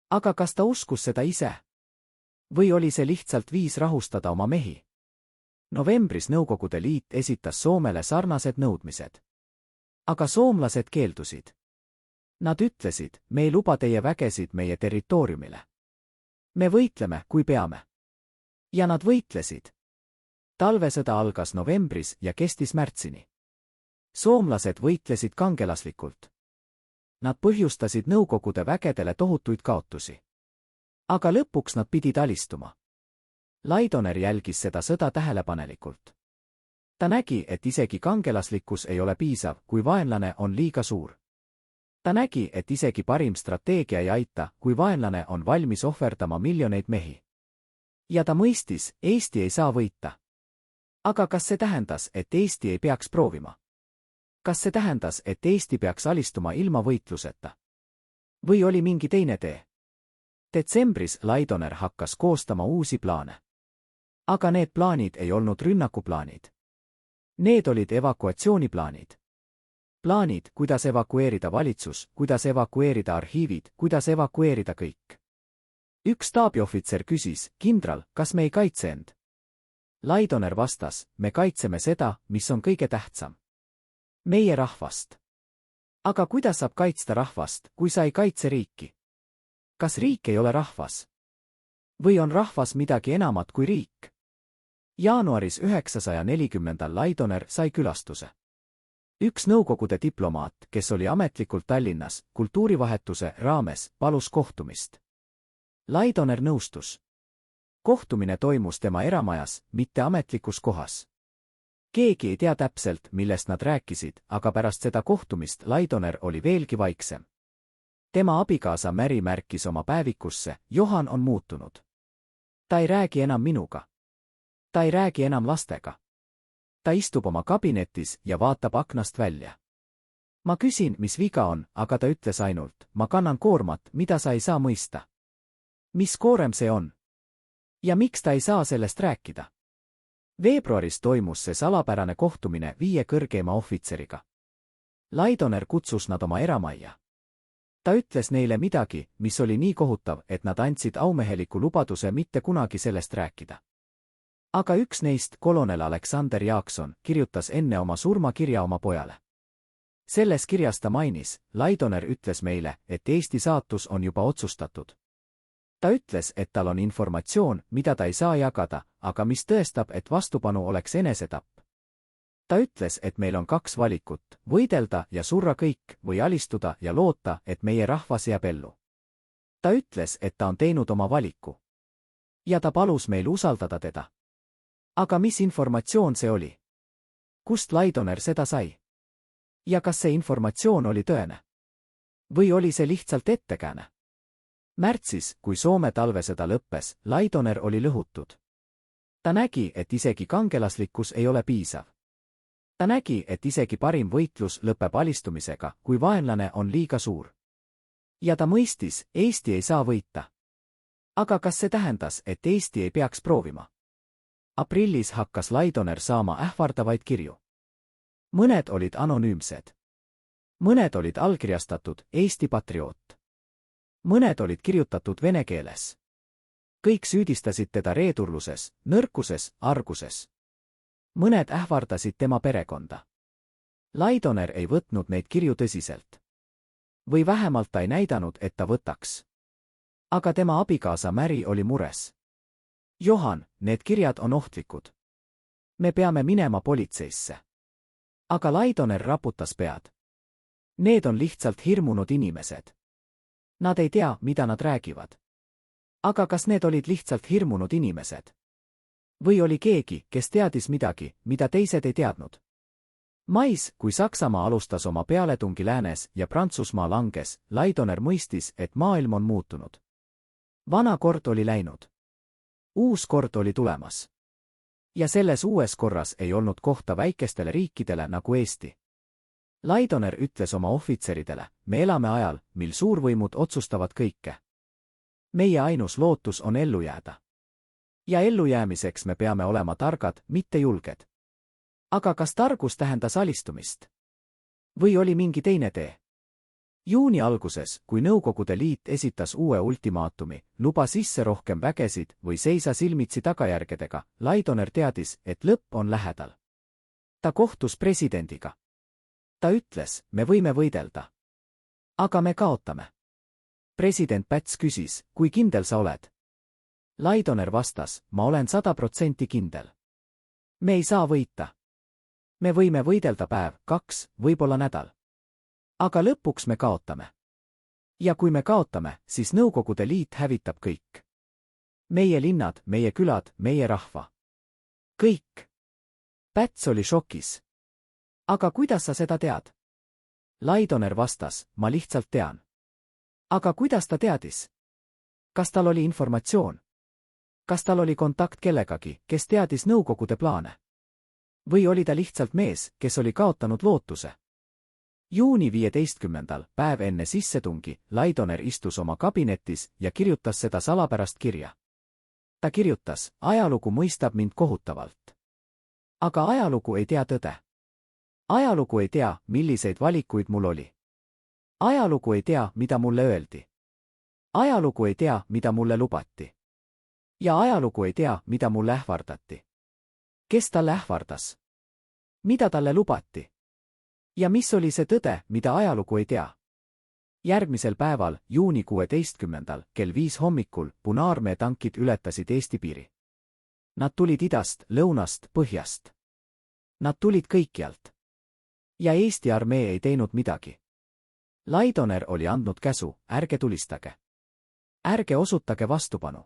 Aga kas ta uskus seda ise? Või oli see lihtsalt viis rahustada oma mehi? Novembris Nõukogude Liit esitas Soomele sarnased nõudmised. Aga soomlased keeldusid. Nad ütlesid, me ei luba teie vägesid meie territooriumile. Me võitleme, kui peame. Ja nad võitlesid. Talvesõda algas novembris ja kestis märtsini. Soomlased võitlesid kangelaslikult. Nad põhjustasid Nõukogude vägedele tohutuid kaotusi. Aga lõpuks nad pidid alistuma. Laidoner jälgis seda sõda tähelepanelikult. Ta nägi, et isegi kangelaslikkus ei ole piisav, kui vaenlane on liiga suur. Ta nägi, et isegi parim strateegia ei aita, kui vaenlane on valmis ohverdama miljoneid mehi. Ja ta mõistis, Eesti ei saa võita. Aga kas see tähendas, et Eesti ei peaks proovima? Kas see tähendas, et Eesti peaks alistuma ilma võitluseta? Või oli mingi teine tee? Detsembris Laidoner hakkas koostama uusi plaane. Aga need plaanid ei olnud rünnakuplaanid. Need olid evakuatsiooniplaanid. Plaanid, kuidas evakueerida valitsus, kuidas evakueerida arhiivid, kuidas evakueerida kõik. Üks staabiohvitser küsis, kindral, kas me ei kaitse end? Laidoner vastas, me kaitseme seda, mis on kõige tähtsam. Meie rahvast. Aga kuidas saab kaitsta rahvast, kui sa ei kaitse riiki? Kas riik ei ole rahvas? Või on rahvas midagi enamat kui riik? Jaanuaris 940. Laidoner sai külastuse. Üks Nõukogude diplomaat, kes oli ametlikult Tallinnas, kultuurivahetuse raames, palus kohtumist. Laidoner nõustus. Kohtumine toimus tema eramajas, mitte ametlikus kohas. Keegi ei tea täpselt, millest nad rääkisid, aga pärast seda kohtumist Laidoner oli veelgi vaiksem. Tema abikaasa Mary märkis oma päevikusse, Johan on muutunud. Ta ei räägi enam minuga. Ta ei räägi enam lastega. Ta istub oma kabinetis ja vaatab aknast välja. Ma küsin, mis viga on, aga ta ütles ainult, ma kannan koormat, mida sa ei saa mõista. Mis koorem see on? Ja miks ta ei saa sellest rääkida? Veebruaris toimus see salapärane kohtumine 5 kõrgeima ohvitseriga. Laidoner kutsus nad oma eramajja. Ta ütles neile midagi, mis oli nii kohutav, et nad andsid aumeheliku lubaduse mitte kunagi sellest rääkida. Aga üks neist, kolonel Aleksander Jaakson, kirjutas enne oma surma kirja oma pojale. Selles kirjas ta mainis, Laidoner ütles meile, et Eesti saatus on juba otsustatud. Ta ütles, et tal on informatsioon, mida ta ei saa jagada, aga mis tõestab, et vastupanu oleks enesetapp. Ta ütles, et meil on 2 valikut, võidelda ja surra kõik või alistuda ja loota, et meie rahvas jääb ellu. Ta ütles, et ta on teinud oma valiku. Ja ta palus meil usaldada teda. Aga mis informatsioon see oli? Kust Laidoner seda sai? Ja kas see informatsioon oli tõene? Või oli see lihtsalt ettekääne? Märtsis, kui Soome talvesõda lõppes, Laidoner oli lõhutud. Ta nägi, et isegi kangelaslikkus ei ole piisav. Ta nägi, et isegi parim võitlus lõpeb alistumisega, kui vaenlane on liiga suur. Ja ta mõistis, Eesti ei saa võita. Aga kas see tähendas, et Eesti ei peaks proovima? Aprillis hakkas Laidoner saama ähvardavaid kirju. Mõned olid anonüümsed. Mõned olid allkirjastatud Eesti patrioot. Mõned olid kirjutatud vene keeles. Kõik süüdistasid teda reedurluses, nõrkuses, arguses. Mõned ähvardasid tema perekonda. Laidoner ei võtnud neid kirju tõsiselt. Või vähemalt ta ei näidanud, et ta võtaks. Aga tema abikaasa Mary oli mures. Johan, need kirjad on ohtlikud. Me peame minema politseisse. aga Laidoner raputas pead. Need on lihtsalt hirmunud inimesed. Nad ei tea, mida nad räägivad. Aga kas need olid lihtsalt hirmunud inimesed? Või oli keegi, kes teadis midagi, mida teised ei teadnud? Mais, kui Saksamaa alustas oma pealetungi läänes ja Prantsusmaa langes, Laidoner mõistis, et maailm on muutunud. Vana kord oli läinud. Uus kord oli tulemas. Ja selles uues korras ei olnud kohta väikestele riikidele nagu Eesti. Laidoner ütles oma ohvitseridele, me elame ajal, mil suurvõimud otsustavad kõike. Meie ainus lootus on ellu jääda. Ja ellujäämiseks me peame olema targad, mitte julged. Aga kas targus tähendas alistumist? Või oli mingi teine tee? Juuni alguses, kui Nõukogude Liit esitas uue ultimaatumi, luba sisse rohkem vägesid või seisa silmitsi tagajärgedega, Laidoner teadis, et lõpp on lähedal. Ta kohtus presidendiga. Ta ütles, me võime võidelda. Aga me kaotame. President Päts küsis, kui kindel sa oled? Laidoner vastas, ma olen 100% kindel. Me ei saa võita. Me võime võidelda päev, 2, võib-olla nädal. Aga lõpuks me kaotame. Ja kui me kaotame, siis Nõukogude Liit hävitab kõik. Meie linnad, meie külad, meie rahva. Kõik. Päts oli šokis. Aga kuidas sa seda tead? Laidoner vastas, ma lihtsalt tean. Aga kuidas ta teadis? Kas tal oli informatsioon? Kas tal oli kontakt kellegagi, kes teadis Nõukogude plaane? Või oli ta lihtsalt mees, kes oli kaotanud lootuse? Juuni 15. päev enne sissetungi, Laidoner istus oma kabinetis ja kirjutas seda salapärast kirja. Ta kirjutas, ajalugu mõistab mind kohutavalt. Aga ajalugu ei tea tõde. Ajalugu ei tea, milliseid valikuid mul oli. Ajalugu ei tea, mida mulle öeldi. Ajalugu ei tea, mida mulle lubati. Ja ajalugu ei tea, mida mulle ähvardati. Kes talle ähvardas? Mida talle lubati? Ja mis oli see tõde, mida ajalugu ei tea? Järgmisel päeval, juuni 16. kell 5 hommikul, Punaarmee tankid ületasid Eesti piiri. Nad tulid idast, lõunast, põhjast. Nad tulid kõikjalt. Ja Eesti armee ei teinud midagi. Laidoner oli andnud käsu, ärge tulistage. Ärge osutage vastupanu.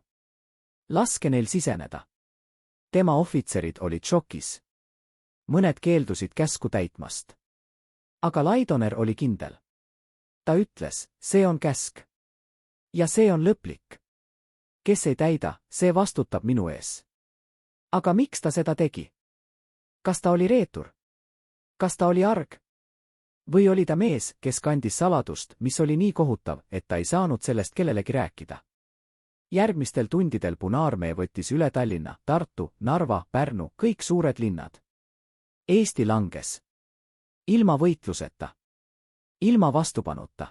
Laske neil siseneda. Tema ohvitserid olid šokis. Mõned keeldusid käsku täitmast. Aga Laidoner oli kindel. Ta ütles, see on käsk. Ja see on lõplik. Kes ei täida, see vastutab minu ees. Aga miks ta seda tegi? Kas ta oli reetur? Kas ta oli arg? Või oli ta mees, kes kandis saladust, mis oli nii kohutav, et ta ei saanud sellest kellelegi rääkida? Järgmistel tundidel Punaarmee võttis üle Tallinna, Tartu, Narva, Pärnu, kõik suured linnad. Eesti langes. Ilma võitluseta. Ilma vastupanuta.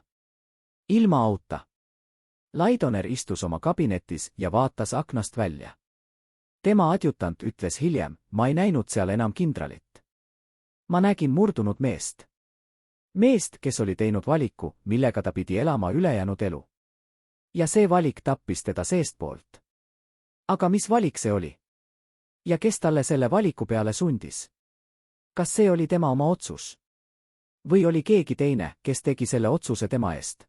Ilma auta. Laidoner istus oma kabinetis ja vaatas aknast välja. Tema adjutant ütles hiljem, ma ei näinud seal enam kindralit. Ma nägin murdunud meest. Meest, kes oli teinud valiku, millega ta pidi elama ülejäänud elu. Ja see valik tappis teda seestpoolt. Aga mis valik see oli? Ja kes talle selle valiku peale sundis? Kas see oli tema oma otsus? Või oli keegi teine, kes tegi selle otsuse tema eest?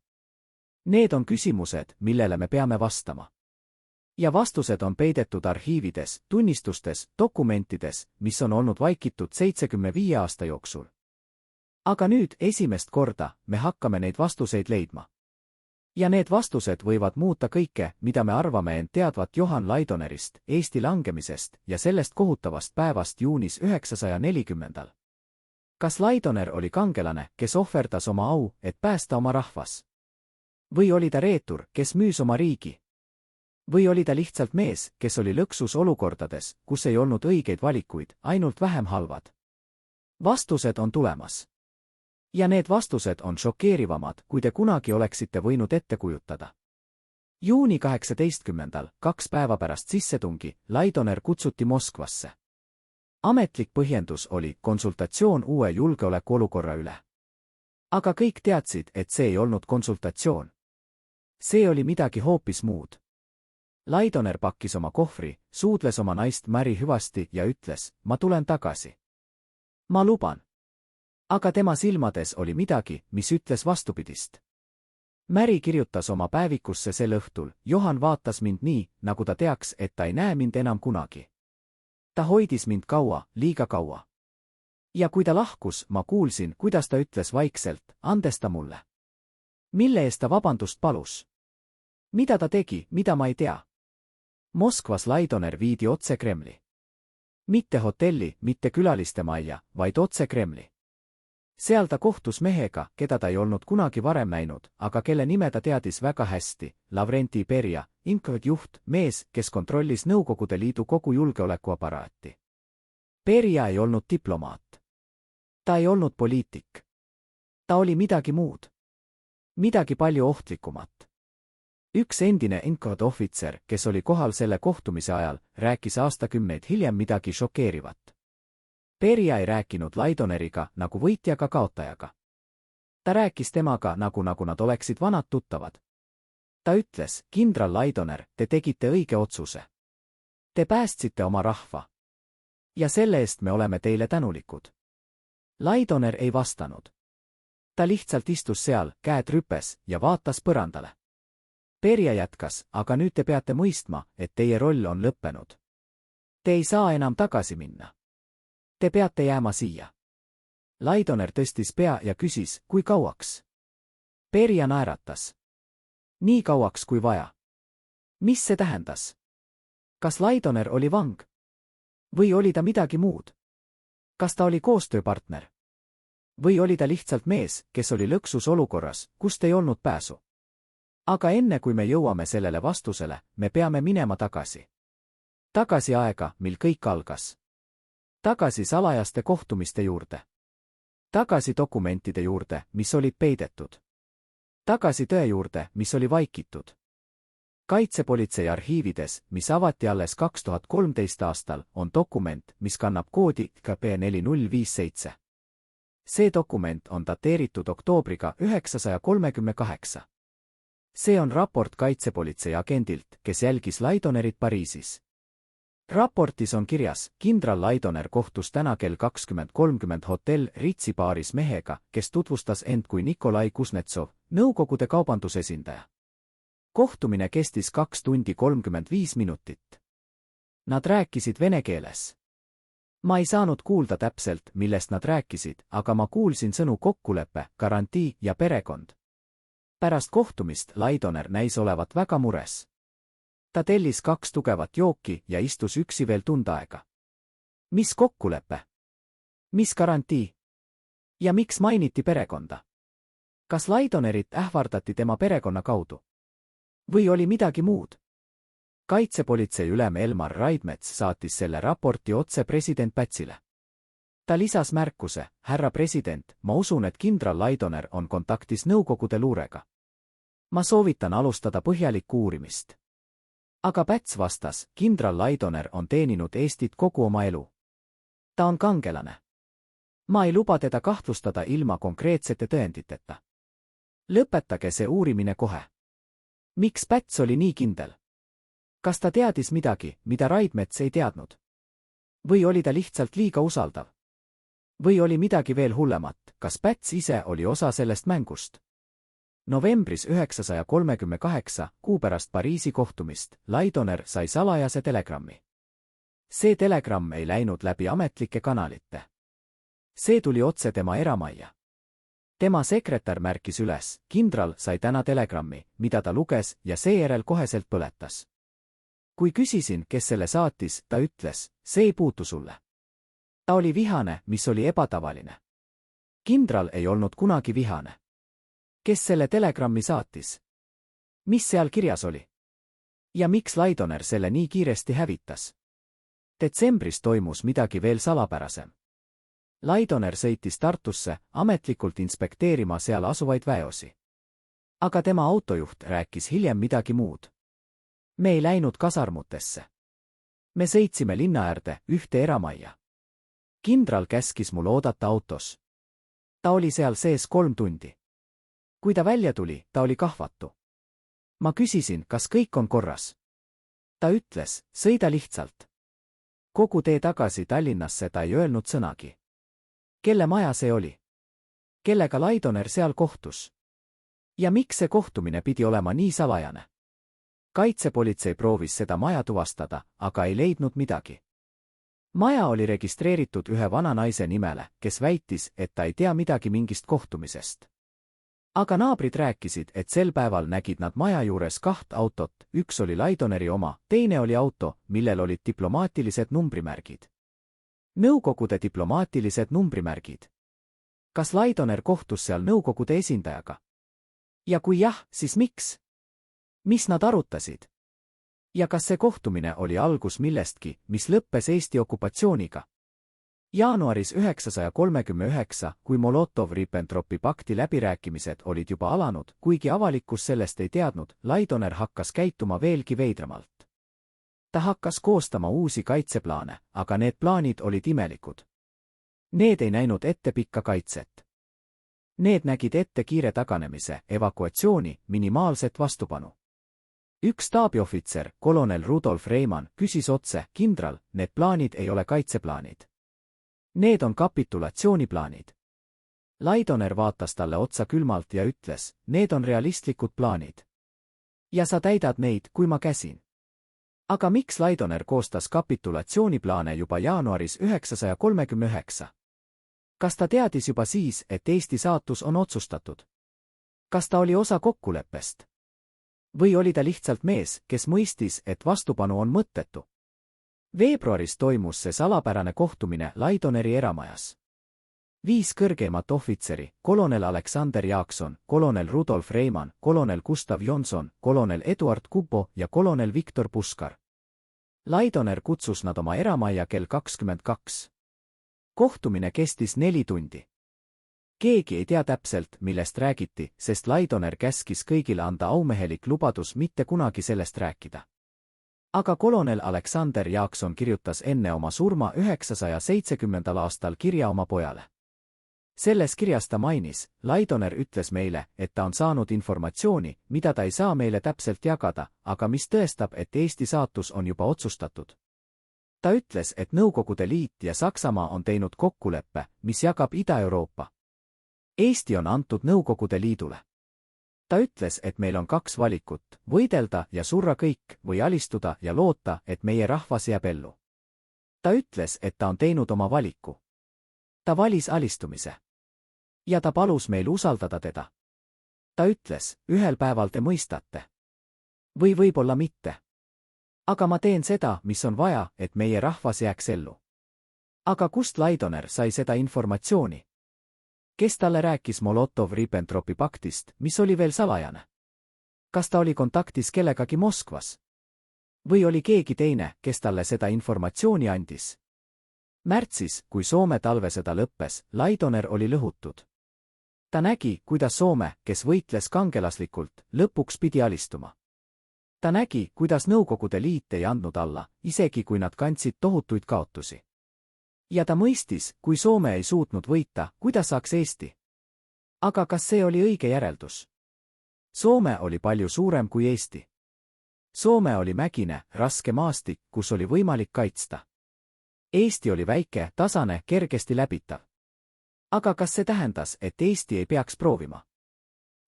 Need on küsimused, millele me peame vastama. Ja vastused on peidetud arhiivides, tunnistustes, dokumentides, mis on olnud vaikitud 75 aasta jooksul. Aga nüüd, esimest korda, me hakkame neid vastuseid leidma. Ja need vastused võivad muuta kõike, mida me arvame end teadvat Johan Laidonerist, Eesti langemisest ja sellest kohutavast päevast juunis 940. Kas Laidoner oli kangelane, kes ohverdas oma au, et päästa oma rahvas? Või oli ta reetur, kes müüs oma riigi? Või oli ta lihtsalt mees, kes oli lõksus olukordades, kus ei olnud õigeid valikuid, ainult vähem halvad? Vastused on tulemas. Ja need vastused on šokeerivamad, kui te kunagi oleksite võinud ette kujutada. Juuni 18. 2 päeva pärast sissetungi, Laidoner kutsuti Moskvasse. Ametlik põhjendus oli konsultatsioon uue julgeolekuolukorra üle. Aga kõik teadsid, et see ei olnud konsultatsioon. See oli midagi hoopis muud. Laidoner pakkis oma kohvri, suudles oma naist Mary hüvasti ja ütles, ma tulen tagasi. Ma luban. Aga tema silmades oli midagi, mis ütles vastupidist. Mary kirjutas oma päevikusse sel õhtul, Johan vaatas mind nii, nagu ta teaks, et ta ei näe mind enam kunagi. Ta hoidis mind kaua, liiga kaua. Ja kui ta lahkus, ma kuulsin, kuidas ta ütles vaikselt, andes ta mulle. Mille eest ta vabandust palus? Mida ta tegi, mida ma ei tea? Moskvas Laidoner viidi otse Kremli. Mitte hotelli, mitte külaliste majja, vaid otse Kremli. Seal ta kohtus mehega, keda ta ei olnud kunagi varem näinud, aga kelle nime ta teadis väga hästi, Lavrenti Berja, juht, mees, kes kontrollis Nõukogude Liidu kogu julgeolekuaparaati. Berja ei olnud diplomaat. Ta ei olnud poliitik. Ta oli midagi muud. Midagi palju ohtlikumat. Üks endine ohvitser, kes oli kohal selle kohtumise ajal, rääkis aastakümneid hiljem midagi šokeerivat. Berja ei rääkinud Laidoneriga nagu võitjaga kaotajaga. Ta rääkis temaga nagu nad oleksid vanad tuttavad. Ta ütles, kindral Laidoner, te tegite õige otsuse. Te päästsite oma rahva. Ja selle eest me oleme teile tänulikud. Laidoner ei vastanud. Ta lihtsalt istus seal, käed rüpes, ja vaatas põrandale. Berja jätkas, aga nüüd te peate mõistma, et teie roll on lõppenud. Te ei saa enam tagasi minna. Te peate jääma siia. Laidoner tõstis pea ja küsis, kui kauaks. Berja naeratas. Nii kauaks kui vaja. Mis see tähendas? Kas Laidoner oli vang? Või oli ta midagi muud? Kas ta oli koostööpartner? Või oli ta lihtsalt mees, kes oli lõksus olukorras, kust ei olnud pääsu? Aga enne kui me jõuame sellele vastusele, me peame minema tagasi. Tagasi aega, mil kõik algas. Tagasi salajaste kohtumiste juurde. Tagasi dokumentide juurde, mis olid peidetud. Tagasi tõe juurde, mis oli vaikitud. Kaitsepolitsei arhiivides, mis avati alles 2013 aastal, on dokument, mis kannab koodi KP4057. See dokument on dateeritud oktoobriga 938. See on raport kaitsepolitsei agendilt, kes jälgis Laidonerit Pariisis. Raportis on kirjas, kindral Laidoner kohtus täna kell 20:30 hotell Ritzi baaris mehega, kes tutvustas end kui Nikolai Kuznetsov, Nõukogude kaubandusesindaja. Kohtumine kestis 2 tundi 35 minutit. Nad rääkisid vene keeles. Ma ei saanud kuulda täpselt, millest nad rääkisid, aga ma kuulsin sõnu kokkulepe, garantii ja perekond. Pärast kohtumist Laidoner näis olevat väga mures. Ta tellis 2 tugevat jooki ja istus üksi veel tund aega. Mis kokkulepe? Mis garantii? Ja miks mainiti perekonda? Kas Laidonerit ähvardati tema perekonna kaudu? Või oli midagi muud? Kaitsepolitsei ülem Elmar Raidmets saatis selle raporti otse president Pätsile. Ta lisas märkuse, härra president, ma usun, et kindral Laidoner on kontaktis Nõukogude luurega. Ma soovitan alustada põhjalikku uurimist. Aga Päts vastas, kindral Laidoner on teeninud Eestit kogu oma elu. Ta on kangelane. Ma ei luba teda kahtlustada ilma konkreetsete tõenditeta. Lõpetage see uurimine kohe. Miks Päts oli nii kindel? Kas ta teadis midagi, mida Raidmets ei teadnud? Või oli ta lihtsalt liiga usaldav? Või oli midagi veel hullemat, kas Päts ise oli osa sellest mängust? Novembris 938, kuu pärast Pariisi kohtumist, Laidoner sai salajase telegrammi. See telegramm ei läinud läbi ametlike kanalite. See tuli otse tema eramajja. Tema sekretär märkis üles, kindral sai täna telegrammi, mida ta luges ja seejärel koheselt põletas. Kui küsisin, kes selle saatis, ta ütles, see ei puutu sulle. Ta oli vihane, mis oli ebatavaline. Kindral ei olnud kunagi vihane. Kes selle telegrammi saatis? Mis seal kirjas oli? Ja miks Laidoner selle nii kiiresti hävitas? Detsembris toimus midagi veel salapärasem. Laidoner sõitis Tartusse ametlikult inspekteerima seal asuvaid väeosi. Aga tema autojuht rääkis hiljem midagi muud. Me ei läinud kasarmutesse. Me sõitsime linna äärde, ühte eramajja. Kindral käskis mul oodata autos. Ta oli seal sees 3 tundi. Kui ta välja tuli, ta oli kahvatu. Ma küsisin, kas kõik on korras. Ta ütles, sõida lihtsalt. Kogu tee tagasi Tallinnasse ta ei öelnud sõnagi. Kelle maja see oli? kellega Laidoner seal kohtus. Ja miks see kohtumine pidi olema nii salajane? Kaitsepolitsei proovis seda maja tuvastada, aga ei leidnud midagi. Maja oli registreeritud ühe vana naise nimele, kes väitis, et ta ei tea midagi mingist kohtumisest. Aga naabrid rääkisid, et sel päeval nägid nad maja juures 2 autot, üks oli Laidoneri oma, teine oli auto, millel olid diplomaatilised numbrimärgid. Nõukogude diplomaatilised numbrimärgid. Kas Laidoner kohtus seal nõukogude esindajaga? Ja kui jah, siis miks? Mis nad arutasid? Ja kas see kohtumine oli algus millestki, mis lõppes Eesti okupatsiooniga? Jaanuaris 1939, kui Molotov-Ribbentropi pakti läbirääkimised olid juba alanud, kuigi avalikkus sellest ei teadnud, Laidoner hakkas käituma veelgi veidramalt. Ta hakkas koostama uusi kaitseplaane, aga need plaanid olid imelikud. Need ei näinud ette pikka kaitset. Need nägid ette kiire taganemise, evakuatsiooni, minimaalset vastupanu. Üks staabiohvitser, kolonel Rudolf Reimann, küsis otse, kindral, need plaanid ei ole kaitseplaanid. Need on kapitulatsiooniplaanid. Laidoner vaatas talle otsa külmalt ja ütles, need on realistlikud plaanid. Ja sa täidad neid, kui ma käsin. Aga miks Laidoner koostas kapitulatsiooniplaane juba jaanuaris 1939? Kas ta teadis juba siis, et Eesti saatus on otsustatud? Kas ta oli osa kokkuleppest? Või oli ta lihtsalt mees, kes mõistis, et vastupanu on mõttetu? Veebruaris toimus see salapärane kohtumine Laidoneri eramajas. 5 kõrgemat ohvitseri, kolonel Alexander Jaakson, kolonel Rudolf Reimann, kolonel Gustav Jonson, kolonel Eduard Kupo ja kolonel Viktor Puskar. Laidoner kutsus nad oma eramajja kell 22. Kohtumine kestis 4 tundi. Keegi ei tea täpselt, millest räägiti, sest Laidoner käskis kõigile anda aumehelik lubadus mitte kunagi sellest rääkida. Aga kolonel Alexander Jaakson kirjutas enne oma surma 970. aastal kirja oma pojale. Selles kirjas ta mainis, Laidoner ütles meile, et ta on saanud informatsiooni, mida ta ei saa meile täpselt jagada, aga mis tõestab, et Eesti saatus on juba otsustatud. Ta ütles, et Nõukogude Liit ja Saksamaa on teinud kokkuleppe, mis jagab Ida-Euroopa. Eesti on antud Nõukogude Liidule. Ta ütles, et meil on 2 valikut, võidelda ja surra kõik või alistuda ja loota, et meie rahvas jääb ellu. Ta ütles, et ta on teinud oma valiku. Ta valis alistumise. Ja ta palus meil usaldada teda. Ta ütles, ühel päeval te mõistate. Või võib-olla mitte. Aga ma teen seda, mis on vaja, et meie rahvas jääks ellu. Aga kust Laidoner sai seda informatsiooni? Kes talle rääkis Molotov-Ribbentropi paktist, mis oli veel salajane? Kas ta oli kontaktis kellegagi Moskvas? Või oli keegi teine, kes talle seda informatsiooni andis? Märtsis, kui Soome talvesõda lõppes, Laidoner oli lõhutud. Ta nägi, kuidas Soome, kes võitles kangelaslikult, lõpuks pidi alistuma. Ta nägi, kuidas Nõukogude Liit ei andnud alla, isegi kui nad kandsid tohutuid kaotusi. Ja ta mõistis, kui Soome ei suutnud võita, kuidas saaks Eesti. Aga kas see oli õige järeldus? Soome oli palju suurem kui Eesti. Soome oli mägine, raske maastik, kus oli võimalik kaitsta. Eesti oli väike, tasane, kergesti läbitav. Aga kas see tähendas, et Eesti ei peaks proovima?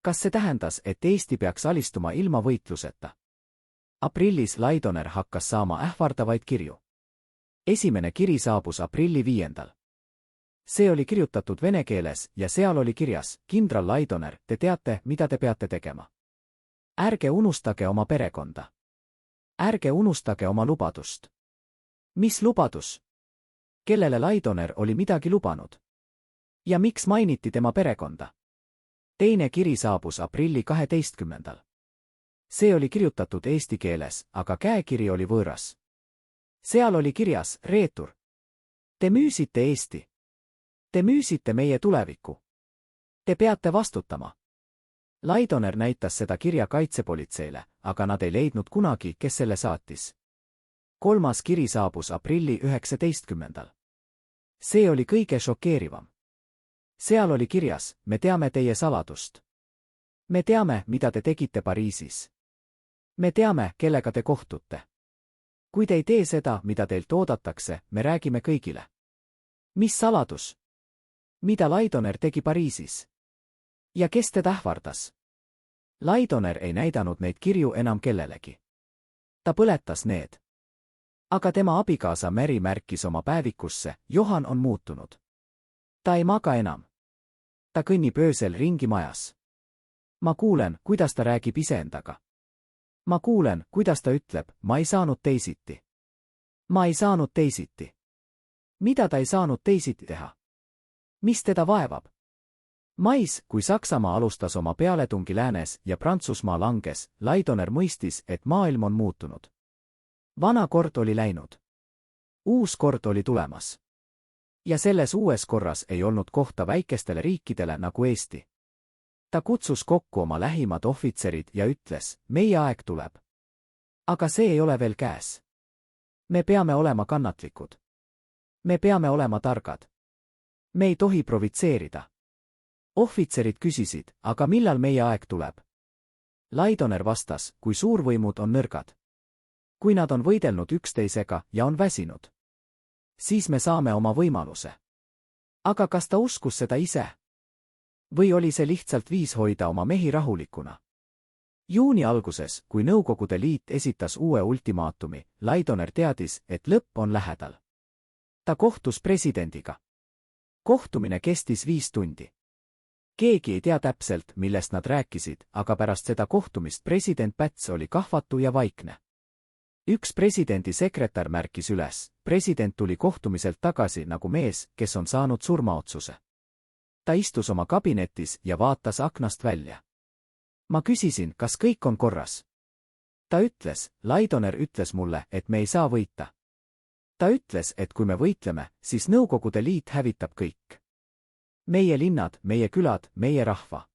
Kas see tähendas, et Eesti peaks alistuma ilma võitluseta? Aprillis Laidoner hakkas saama ähvardavaid kirju. Esimene kiri saabus aprilli 5. See oli kirjutatud vene keeles ja seal oli kirjas, kindral Laidoner, te teate, mida te peate tegema. Ärge unustage oma perekonda. Ärge unustage oma lubadust. Mis lubadus? Kellele Laidoner oli midagi lubanud? Ja miks mainiti tema perekonda? Teine kiri saabus aprilli 12. See oli kirjutatud eesti keeles, aga käekiri oli võõras. Seal oli kirjas, reetur. Te müüsite Eesti. Te müüsite meie tulevikku. Te peate vastutama. Laidoner näitas seda kirja kaitsepolitseile, aga nad ei leidnud kunagi, kes selle saatis. 3. kiri saabus aprilli 19. See oli kõige šokeerivam. Seal oli kirjas, me teame teie saladust. Me teame, mida te tegite Pariisis. Me teame, kellega te kohtute. Kui te ei tee seda, mida teilt oodatakse, me räägime kõigile. Mis saladus? Mida Laidoner tegi Pariisis? Ja kes teda ähvardas? Laidoner ei näidanud neid kirju enam kellelegi. Ta põletas need. Aga tema abikaasa Mary märkis oma päevikusse, Johan on muutunud. Ta ei maga enam. Ta kõnnib öösel ringi majas. Ma kuulen, kuidas ta räägib iseendaga. Ma kuulen, kuidas ta ütleb, ma ei saanud teisiti. Ma ei saanud teisiti. Mida ta ei saanud teisiti teha? Mis teda vaevab? Mais, kui Saksamaa alustas oma pealetungi läänes ja Prantsusmaa langes, Laidoner mõistis, et maailm on muutunud. Vana kord oli läinud. Uus kord oli tulemas. Ja selles uues korras ei olnud kohta väikestele riikidele nagu Eesti. Ta kutsus kokku oma lähimad ohvitserid ja ütles, meie aeg tuleb. Aga see ei ole veel käes. Me peame olema kannatlikud. Me peame olema targad. Me ei tohi provitseerida. Ohvitserid küsisid, aga millal meie aeg tuleb? Laidoner vastas, kui suurvõimud on nõrgad. Kui nad on võidelnud üksteisega ja on väsinud. Siis me saame oma võimaluse. Aga kas ta uskus seda ise? Või oli see lihtsalt viis hoida oma mehi rahulikuna? Juuni alguses, kui Nõukogude Liit esitas uue ultimaatumi, Laidoner teadis, et lõpp on lähedal. Ta kohtus presidendiga. Kohtumine kestis 5 tundi. Keegi ei tea täpselt, millest nad rääkisid, aga pärast seda kohtumist president Päts oli kahvatu ja vaikne. Üks presidendi sekretär märkis üles, president tuli kohtumiselt tagasi nagu mees, kes on saanud surmaotsuse. Ta istus oma kabinetis ja vaatas aknast välja. Ma küsisin, kas kõik on korras. Ta ütles, Laidoner ütles mulle, et me ei saa võita. Ta ütles, et kui me võitleme, siis Nõukogude Liit hävitab kõik. Meie linnad, meie külad, meie rahva.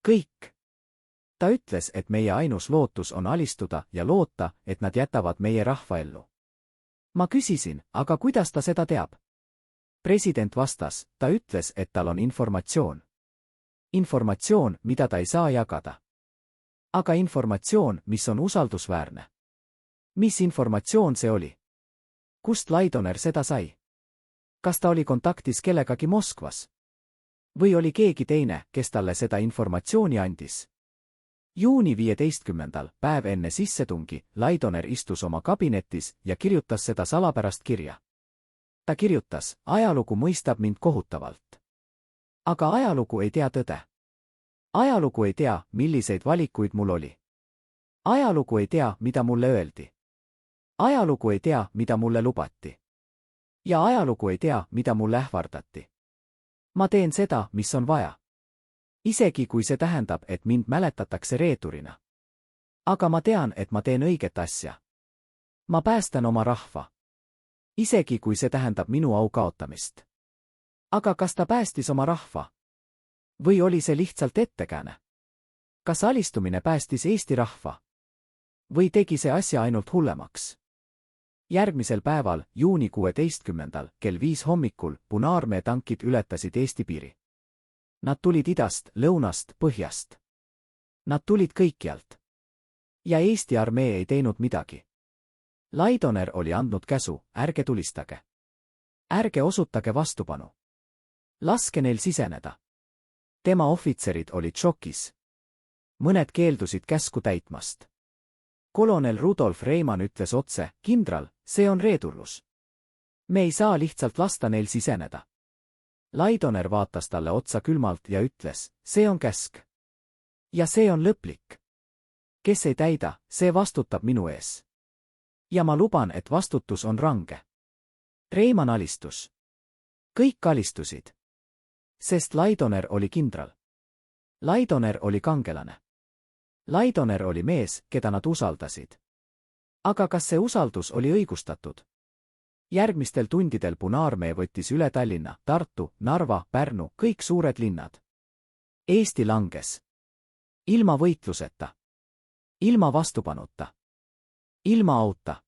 Kõik. Ta ütles, et meie ainus lootus on alistuda ja loota, et nad jätavad meie rahva ellu. Ma küsisin, aga kuidas ta seda teab? President vastas, ta ütles, et tal on informatsioon. Informatsioon, mida ta ei saa jagada. Aga informatsioon, mis on usaldusväärne. Mis informatsioon see oli? Kust Laidoner seda sai? Kas ta oli kontaktis kellegagi Moskvas? Või oli keegi teine, kes talle seda informatsiooni andis? Juuni 15. päev enne sissetungi, Laidoner istus oma kabinetis ja kirjutas seda salapärast kirja. Ta kirjutas, ajalugu mõistab mind kohutavalt. Aga ajalugu ei tea tõde. Ajalugu ei tea, milliseid valikuid mul oli. Ajalugu ei tea, mida mulle öeldi. Ajalugu ei tea, mida mulle lubati. Ja ajalugu ei tea, mida mulle ähvardati. Ma teen seda, mis on vaja. Isegi kui see tähendab, et mind mäletatakse reeturina. Aga ma tean, et ma teen õiget asja. Ma päästan oma rahva. Isegi kui see tähendab minu au kaotamist. Aga kas ta päästis oma rahva? Või oli see lihtsalt ettekääne? Kas alistumine päästis Eesti rahva? Või tegi see asja ainult hullemaks? Järgmisel päeval, juuni 16. kell 5 hommikul, Punaarmee tankid ületasid Eesti piiri. Nad tulid idast, lõunast, põhjast. Nad tulid kõikjalt. Ja Eesti armee ei teinud midagi. Laidoner oli andnud käsu, ärge tulistage. Ärge osutage vastupanu. Laske neil siseneda. Tema ohvitserid olid šokis. Mõned keeldusid käsku täitmast. Kolonel Rudolf Reimann ütles otse, kindral, see on reedurlus. Me ei saa lihtsalt lasta neil siseneda. Laidoner vaatas talle otsa külmalt ja ütles, see on käsk. Ja see on lõplik. Kes ei täida, see vastutab minu ees. Ja ma luban, et vastutus on range. Reimann alistus. Kõik alistusid. Sest Laidoner oli kindral. Laidoner oli kangelane. Laidoner oli mees, keda nad usaldasid. Aga kas see usaldus oli õigustatud? Järgmistel tundidel Punaarmee võttis üle Tallinna, Tartu, Narva, Pärnu, kõik suured linnad. Eesti langes. Ilma võitluseta. Ilma vastupanuta. Ilma auta.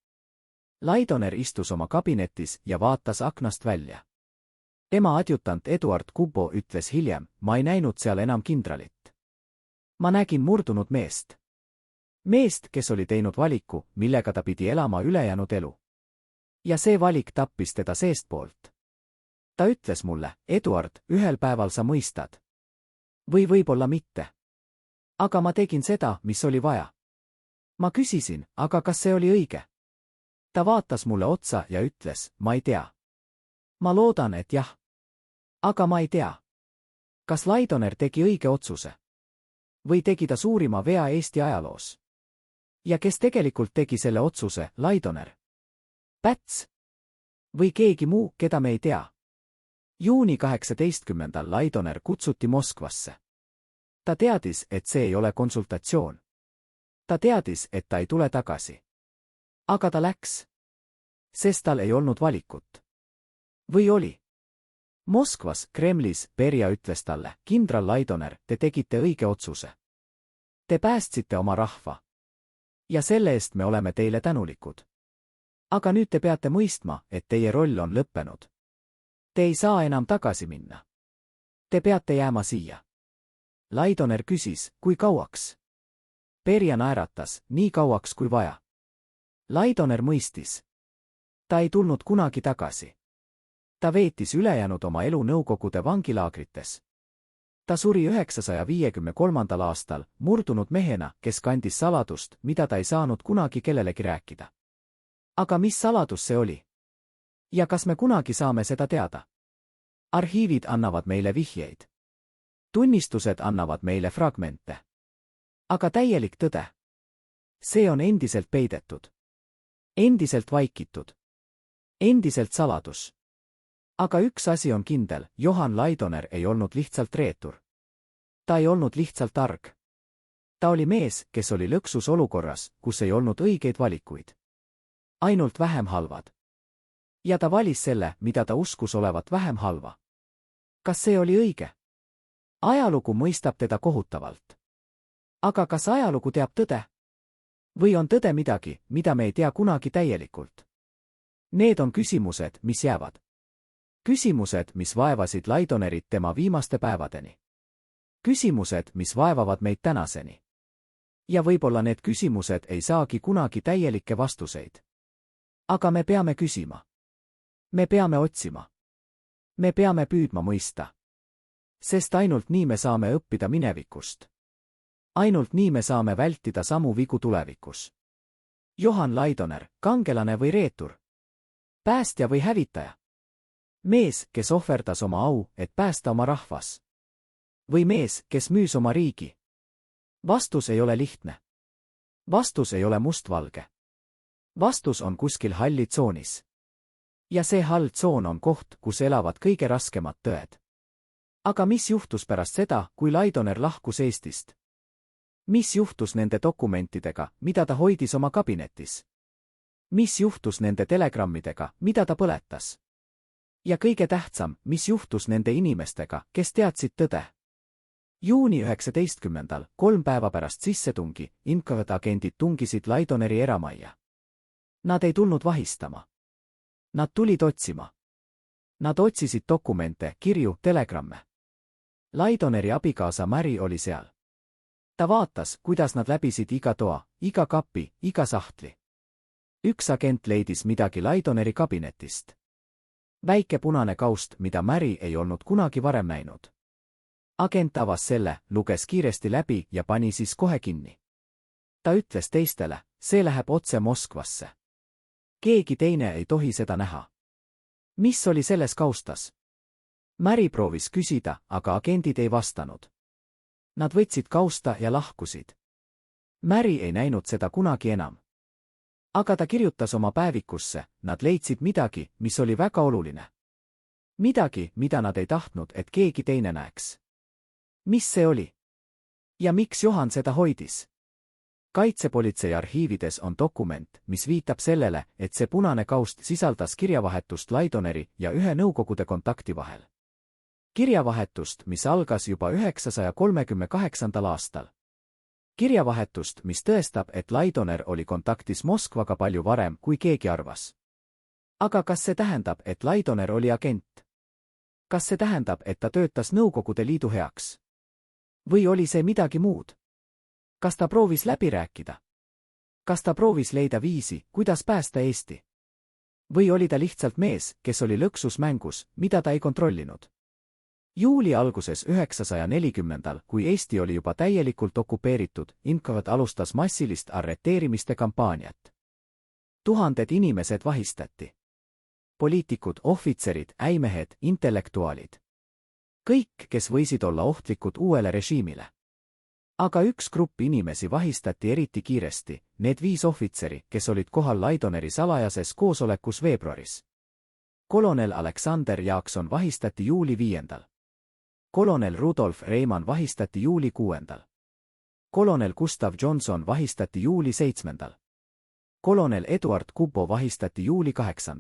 Laidoner istus oma kabinetis ja vaatas aknast välja. Tema adjutant Eduard Kubo ütles hiljem, ma ei näinud seal enam kindralit. Ma nägin murdunud meest. Meest, kes oli teinud valiku, millega ta pidi elama ülejäänud elu. Ja see valik tappis teda seestpoolt. Ta ütles mulle, Eduard, ühel päeval sa mõistad. Või võib-olla mitte. Aga ma tegin seda, mis oli vaja. Ma küsisin, aga kas see oli õige? Ta vaatas mulle otsa ja ütles, ma ei tea. Ma loodan, et jah. Aga ma ei tea. Kas Laidoner tegi õige otsuse? Või tegi ta suurima vea Eesti ajaloos? Ja kes tegelikult tegi selle otsuse, Laidoner? Päts? Või keegi muu, keda me ei tea? Juuni 18. Laidoner kutsuti Moskvasse. Ta teadis, et see ei ole konsultatsioon. Ta teadis, et ta ei tule tagasi. Aga ta läks. Sest tal ei olnud valikut. Või oli? Moskvas, Kremlis, Berja ütles talle, kindral Laidoner, te tegite õige otsuse. Te päästsite oma rahva. Ja selle eest me oleme teile tänulikud. Aga nüüd te peate mõistma, et teie roll on lõppenud. Te ei saa enam tagasi minna. Te peate jääma siia. Laidoner küsis, kui kauaks? Berja naeratas, nii kauaks kui vaja. Laidoner mõistis. Ta ei tulnud kunagi tagasi. Ta veetis ülejäänud oma elu Nõukogude vangilaagrites. Ta suri 953. aastal, murdunud mehena, kes kandis saladust, mida ta ei saanud kunagi kellelegi rääkida. Aga mis saladus see oli? Ja kas me kunagi saame seda teada? Arhiivid annavad meile vihjeid. Tunnistused annavad meile fragmente. Aga täielik tõde? See on endiselt peidetud. Endiselt vaikitud. Endiselt saladus. Aga üks asi on kindel, Johan Laidoner ei olnud lihtsalt reetur. Ta ei olnud lihtsalt arg. Ta oli mees, kes oli lõksus olukorras, kus ei olnud õigeid valikuid. Ainult vähem halvad. Ja ta valis selle, mida ta uskus olevat vähem halva. Kas see oli õige? Ajalugu mõistab teda kohutavalt. Aga kas ajalugu teab tõde? Või on tõde midagi, mida me ei tea kunagi täielikult? Need on küsimused, mis jäävad. Küsimused, mis vaevasid Laidonerit tema viimaste päevadeni. Küsimused, mis vaevavad meid tänaseni. Ja võib-olla need küsimused ei saagi kunagi täielikke vastuseid. Aga me peame küsima. Me peame otsima. Me peame püüdma mõista. Sest ainult nii me saame õppida minevikust. Ainult nii me saame vältida samu vigu tulevikus. Johan Laidoner, kangelane või reetur? Päästja või hävitaja? Mees, kes ohverdas oma au, et päästa oma rahvas? Või mees, kes müüs oma riigi? Vastus ei ole lihtne. Vastus ei ole mustvalge. Vastus on kuskil halli tsoonis. Ja see hall tsoon on koht, kus elavad kõige raskemad tõed. Aga mis juhtus pärast seda, kui Laidoner lahkus Eestist? Mis juhtus nende dokumentidega, mida ta hoidis oma kabinetis? Mis juhtus nende telegrammidega, mida ta põletas? Ja kõige tähtsam, mis juhtus nende inimestega, kes teadsid tõde? Juuni 19. 3 päeva pärast sissetungi, NKVD-agendid tungisid Laidoneri eramajja. Nad ei tulnud vahistama. Nad tulid otsima. Nad otsisid dokumente, kirju, telegramme. Laidoneri abikaasa Mary oli seal. Ta vaatas, kuidas nad läbisid iga toa, iga kapi, iga sahtli. Üks agent leidis midagi Laidoneri kabinetist. Väike punane kaust, mida Mary ei olnud kunagi varem näinud. Agent avas selle, luges kiiresti läbi ja pani siis kohe kinni. Ta ütles teistele, see läheb otse Moskvasse. Keegi teine ei tohi seda näha. Mis oli selles kaustas? Mary proovis küsida, aga agendid ei vastanud. Nad võtsid kausta ja lahkusid. Mary ei näinud seda kunagi enam. Aga ta kirjutas oma päevikusse, nad leidsid midagi, mis oli väga oluline. Midagi, mida nad ei tahtnud, et keegi teine näeks. Mis see oli? Ja miks Johan seda hoidis? Kaitsepolitsei arhiivides on dokument, mis viitab sellele, et see punane kaust sisaldas kirjavahetust Laidoneri ja ühe Nõukogude kontakti vahel. Kirjavahetust, mis algas juba 938. aastal. Kirjavahetust, mis tõestab, et Laidoner oli kontaktis Moskvaga palju varem, kui keegi arvas. Aga kas see tähendab, et Laidoner oli agent? Kas see tähendab, et ta töötas Nõukogude Liidu heaks? Või oli see midagi muud? Kas ta proovis läbi rääkida? Kas ta proovis leida viisi, kuidas päästa Eesti? Või oli ta lihtsalt mees, kes oli lõksus mängus, mida ta ei kontrollinud? Juuli alguses 940, kui Eesti oli juba täielikult okupeeritud, Inkavad alustas massilist arreteerimiste kampaaniat. Tuhanded inimesed vahistati. Poliitikud, ohvitserid, äimehed, intellektuaalid. Kõik, kes võisid olla ohtlikud uuele režiimile. Aga üks grupp inimesi vahistati eriti kiiresti, need 5 ohvitseri, kes olid kohal Laidoneri salajases koosolekus veebruaris. Kolonel Alexander Jaakson vahistati juuli 5. Kolonel Rudolf Reimann vahistati juuli 6. Kolonel Gustav Johnson vahistati juuli 7. Kolonel Eduard Kubo vahistati juuli 8.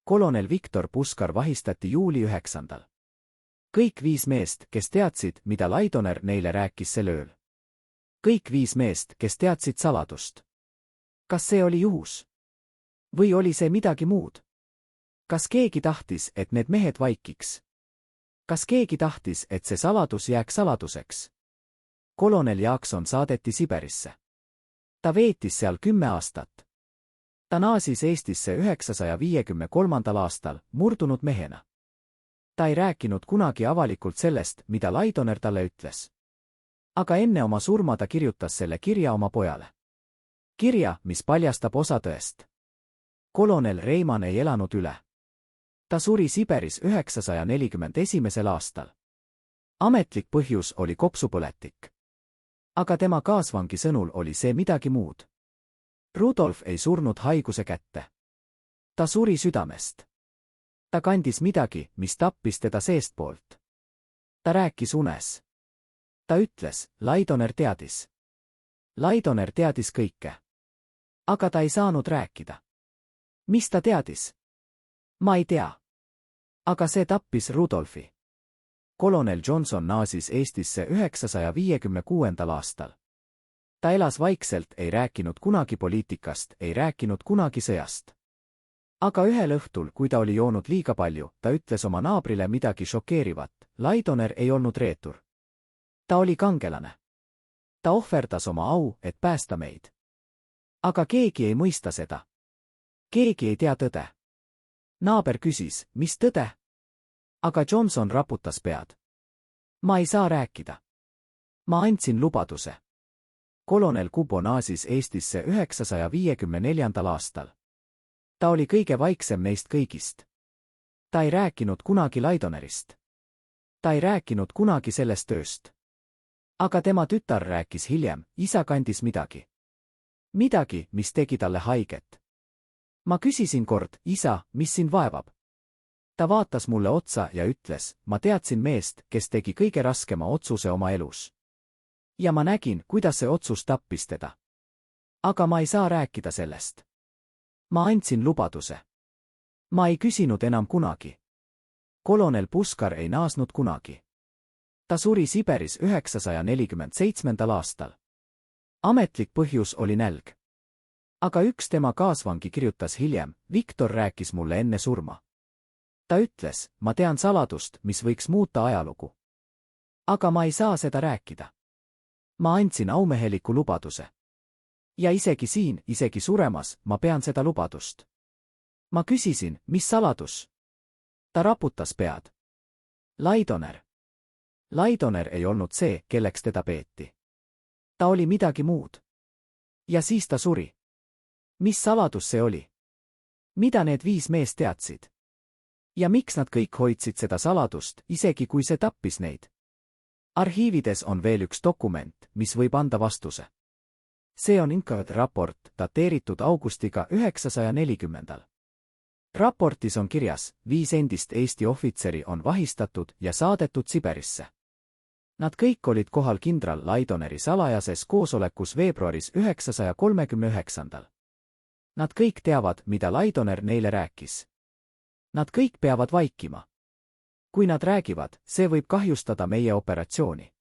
Kolonel Viktor Puskar vahistati juuli 9. Kõik 5 meest, kes teadsid, mida Laidoner neile rääkis sel ööl. Kõik 5 meest, kes teadsid saladust. Kas see oli juhus? Või oli see midagi muud? Kas keegi tahtis, et need mehed vaikiks? Kas keegi tahtis, et see saladus jääks saladuseks? Kolonel Jaakson saadeti Siberisse. Ta veetis seal 10 aastat. Ta naasis Eestisse 953. aastal, murdunud mehena. Ta ei rääkinud kunagi avalikult sellest, mida Laidoner talle ütles. Aga enne oma surma ta kirjutas selle kirja oma pojale. Kirja, mis paljastab osa tõest. Kolonel Reimann ei elanud üle. Ta suri Siberis 941. aastal. Ametlik põhjus oli kopsupõletik. Aga tema kaasvangi sõnul oli see midagi muud. Rudolf ei surnud haiguse kätte. Ta suri südamest. Ta kandis midagi, mis tappis teda seestpoolt. Ta rääkis unes. Ta ütles, Laidoner teadis. Laidoner teadis kõike. Aga ta ei saanud rääkida. Mis ta teadis? Ma ei tea. Aga see tappis Rudolfi. Kolonel Johnson naasis Eestisse 956. aastal. Ta elas vaikselt, ei rääkinud kunagi poliitikast, ei rääkinud kunagi sõjast. Aga ühel õhtul, kui ta oli joonud liiga palju, ta ütles oma naabrile midagi šokeerivat. Laidoner ei olnud reetur. Ta oli kangelane. Ta ohverdas oma au, et päästa meid. Aga keegi ei mõista seda. Keegi ei tea tõde. Naaber küsis, mis tõde? Aga Johnson raputas pead. Ma ei saa rääkida. Ma andsin lubaduse. Kolonel Kubo naasis Eestisse 954. aastal. Ta oli kõige vaiksem neist kõigist. Ta ei rääkinud kunagi Laidonerist. Ta ei rääkinud kunagi sellest tööst. Aga tema tütar rääkis hiljem, isa kandis midagi. Midagi, mis tegi talle haiget. Ma küsisin kord, isa, mis sind vaevab? Ta vaatas mulle otsa ja ütles, ma teadsin meest, kes tegi kõige raskema otsuse oma elus. Ja ma nägin, kuidas see otsus tappis teda. Aga ma ei saa rääkida sellest. Ma andsin lubaduse. Ma ei küsinud enam kunagi. Kolonel Puskar ei naasnud kunagi. Ta suri Siberis 947. aastal. Ametlik põhjus oli nälg. Aga üks tema kaasvangi kirjutas hiljem, Viktor rääkis mulle enne surma. Ta ütles, ma tean saladust, mis võiks muuta ajalugu. Aga ma ei saa seda rääkida. Ma andsin aumeheliku lubaduse. Ja isegi siin, isegi suremas, ma pean seda lubadust. Ma küsisin, mis saladus? Ta raputas pead. Laidoner. Laidoner ei olnud see, kelleks teda peeti. Ta oli midagi muud. Ja siis ta suri. Mis saladus see oli? Mida need 5 meest teadsid? Ja miks nad kõik hoidsid seda saladust, isegi kui see tappis neid? Arhiivides on veel üks dokument, mis võib anda vastuse. See on Inkavad raport, dateeritud augustiga 940. Raportis on kirjas, 5 endist Eesti ohvitseri on vahistatud ja saadetud Siberisse. Nad kõik olid kohal kindral Laidoneri salajases koosolekus veebruaris 939. Nad kõik teavad, mida Laidoner neile rääkis. Nad kõik peavad vaikima. Kui nad räägivad, see võib kahjustada meie operatsiooni.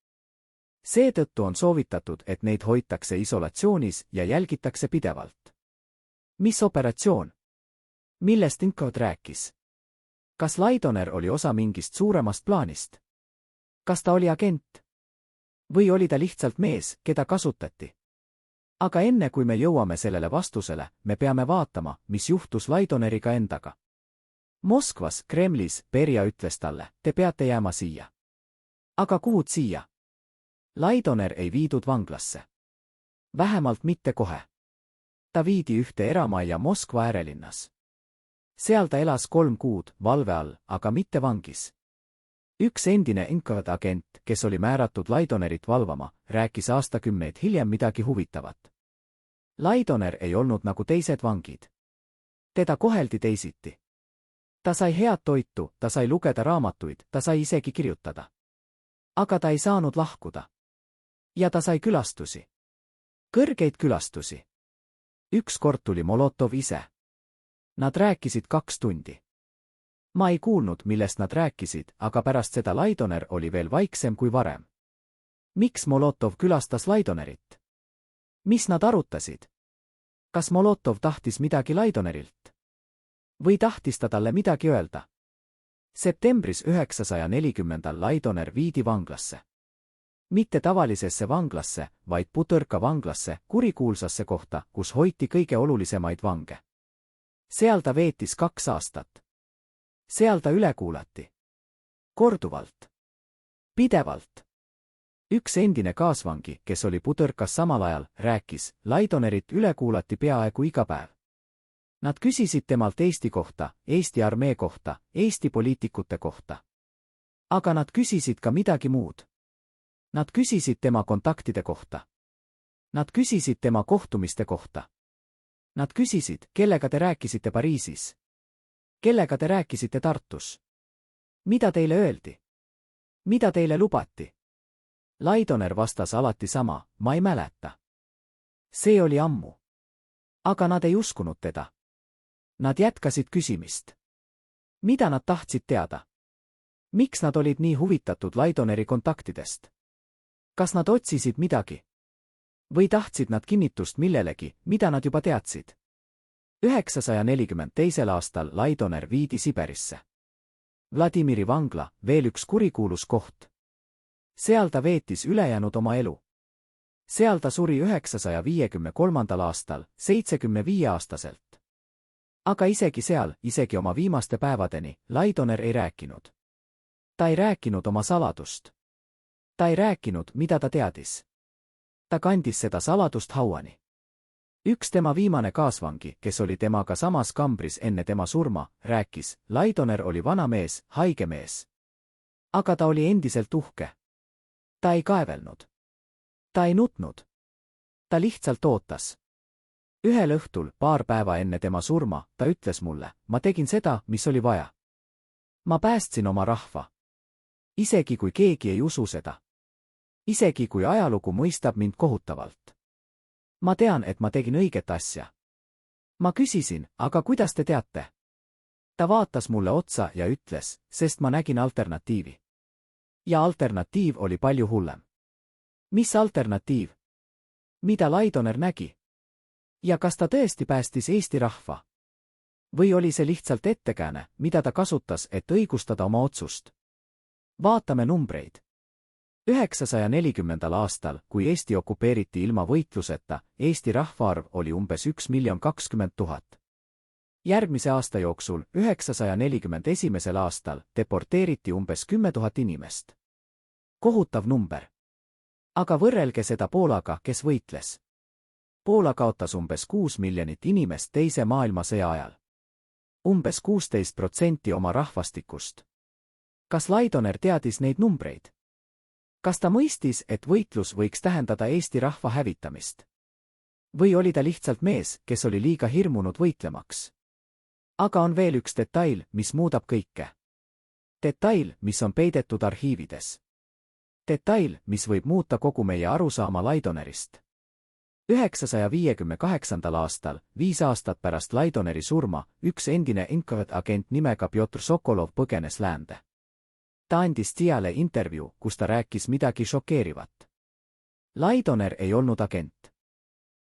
Seetõttu on soovitatud, et neid hoitakse isolatsioonis ja jälgitakse pidevalt. Mis operatsioon? Millest Inkavad rääkis? Kas Laidoner oli osa mingist suuremast plaanist? Kas ta oli agent? Või oli ta lihtsalt mees, keda kasutati? Aga enne kui me jõuame sellele vastusele, me peame vaatama, mis juhtus Laidoneriga endaga. Moskvas, Kremlis, Berja ütles talle, te peate jääma siia. Aga kuhu siia? Laidoner ei viidud vanglasse. Vähemalt mitte kohe. Ta viidi ühte eramajja Moskva äärelinnas. Seal ta elas 3 kuud, valve all, aga mitte vangis. Üks endine NKVD-agent, kes oli määratud Laidonerit valvama, rääkis aastakümneid hiljem midagi huvitavat. Laidoner ei olnud nagu teised vangid. Teda koheldi teisiti. Ta sai head toitu, ta sai lugeda raamatuid, ta sai isegi kirjutada. Aga ta ei saanud lahkuda. Ja ta sai külastusi. Kõrgeid külastusi. Ükskord tuli Molotov ise. Nad rääkisid 2 tundi. Ma ei kuulnud, millest nad rääkisid, aga pärast seda Laidoner oli veel vaiksem kui varem. Miks Molotov külastas Laidonerit? Mis nad arutasid? Kas Molotov tahtis midagi Laidonerilt? Või tahtis ta talle midagi öelda? Septembris 940 Laidoner viidi vanglasse. Mitte tavalisesse vanglasse, vaid Butõrka vanglasse, kurikuulsasse kohta, kus hoiti kõige olulisemaid vange. Seal ta veetis 2 aastat. Seal ta üle kuulati. Korduvalt. Pidevalt. Üks endine kaasvangi, kes oli Butõrkas samal ajal, rääkis, Laidonerit üle kuulati peaaegu iga päev. Nad küsisid temalt Eesti kohta, Eesti armee kohta, Eesti poliitikute kohta. Aga nad küsisid ka midagi muud. Nad küsisid tema kontaktide kohta. Nad küsisid tema kohtumiste kohta. Nad küsisid, kellega te rääkisite Pariisis? Kellega te rääkisite Tartus? Mida teile öeldi? Mida teile lubati? Laidoner vastas alati sama, ma ei mäleta. See oli ammu. Aga nad ei uskunud teda. Nad jätkasid küsimist. Mida nad tahtsid teada? Miks nad olid nii huvitatud Laidoneri kontaktidest? Kas nad otsisid midagi? Või tahtsid nad kinnitust millelegi, mida nad juba teadsid? 942. aastal Laidoner viidi Siberisse. Vladimiri vangla, veel üks kurikuulus koht. Seal ta veetis ülejäänud oma elu. Seal ta suri 953. aastal, 75-aastaselt. Aga isegi seal, isegi oma viimaste päevadeni, Laidoner ei rääkinud. Ta ei rääkinud oma saladust. Ta ei rääkinud, mida ta teadis. Ta kandis seda saladust hauani. Üks tema viimane kaasvangi, kes oli temaga samas kambris enne tema surma, rääkis, Laidoner oli vana mees, haige mees. Aga ta oli endiselt uhke. Ta ei kaevelnud. Ta ei nutnud. Ta lihtsalt ootas. Ühel õhtul, paar päeva enne tema surma, ta ütles mulle, ma tegin seda, mis oli vaja. Ma päästsin oma rahva. Isegi kui keegi ei usu seda. Isegi kui ajalugu mõistab mind kohutavalt. Ma tean, et ma tegin õiget asja. Ma küsisin, aga kuidas te teate? Ta vaatas mulle otsa ja ütles, sest ma nägin alternatiivi. Ja alternatiiv oli palju hullem. Mis alternatiiv? Mida Laidoner nägi? Ja kas ta tõesti päästis Eesti rahva? Või oli see lihtsalt ettekääne, mida ta kasutas, et õigustada oma otsust? Vaatame numbreid. 940. aastal, kui Eesti okupeeriti ilma võitluseta, Eesti rahvaarv oli umbes 1 020 000. Järgmise aasta jooksul, 941. aastal, deporteeriti umbes 10 000 inimest. Kohutav number. Aga võrrelge seda Poolaga, kes võitles. Poola kaotas umbes 6 miljonit inimest Teise maailmasõja ajal. Umbes 16% oma rahvastikust. Kas Laidoner teadis neid numbreid? Kas ta mõistis, et võitlus võiks tähendada Eesti rahva hävitamist? Või oli ta lihtsalt mees, kes oli liiga hirmunud võitlemaks? Aga on veel üks detail, mis muudab kõike. Detail, mis on peidetud arhiivides. Detail, mis võib muuta kogu meie arusaama Laidonerist. 958. aastal, 5 aastat pärast Laidoneri surma, üks endine NKVD-agent nimega Pjotr Sokolov põgenes läände. Ta andis Tiale intervjuu, kus ta rääkis midagi šokeerivat. Laidoner ei olnud agent.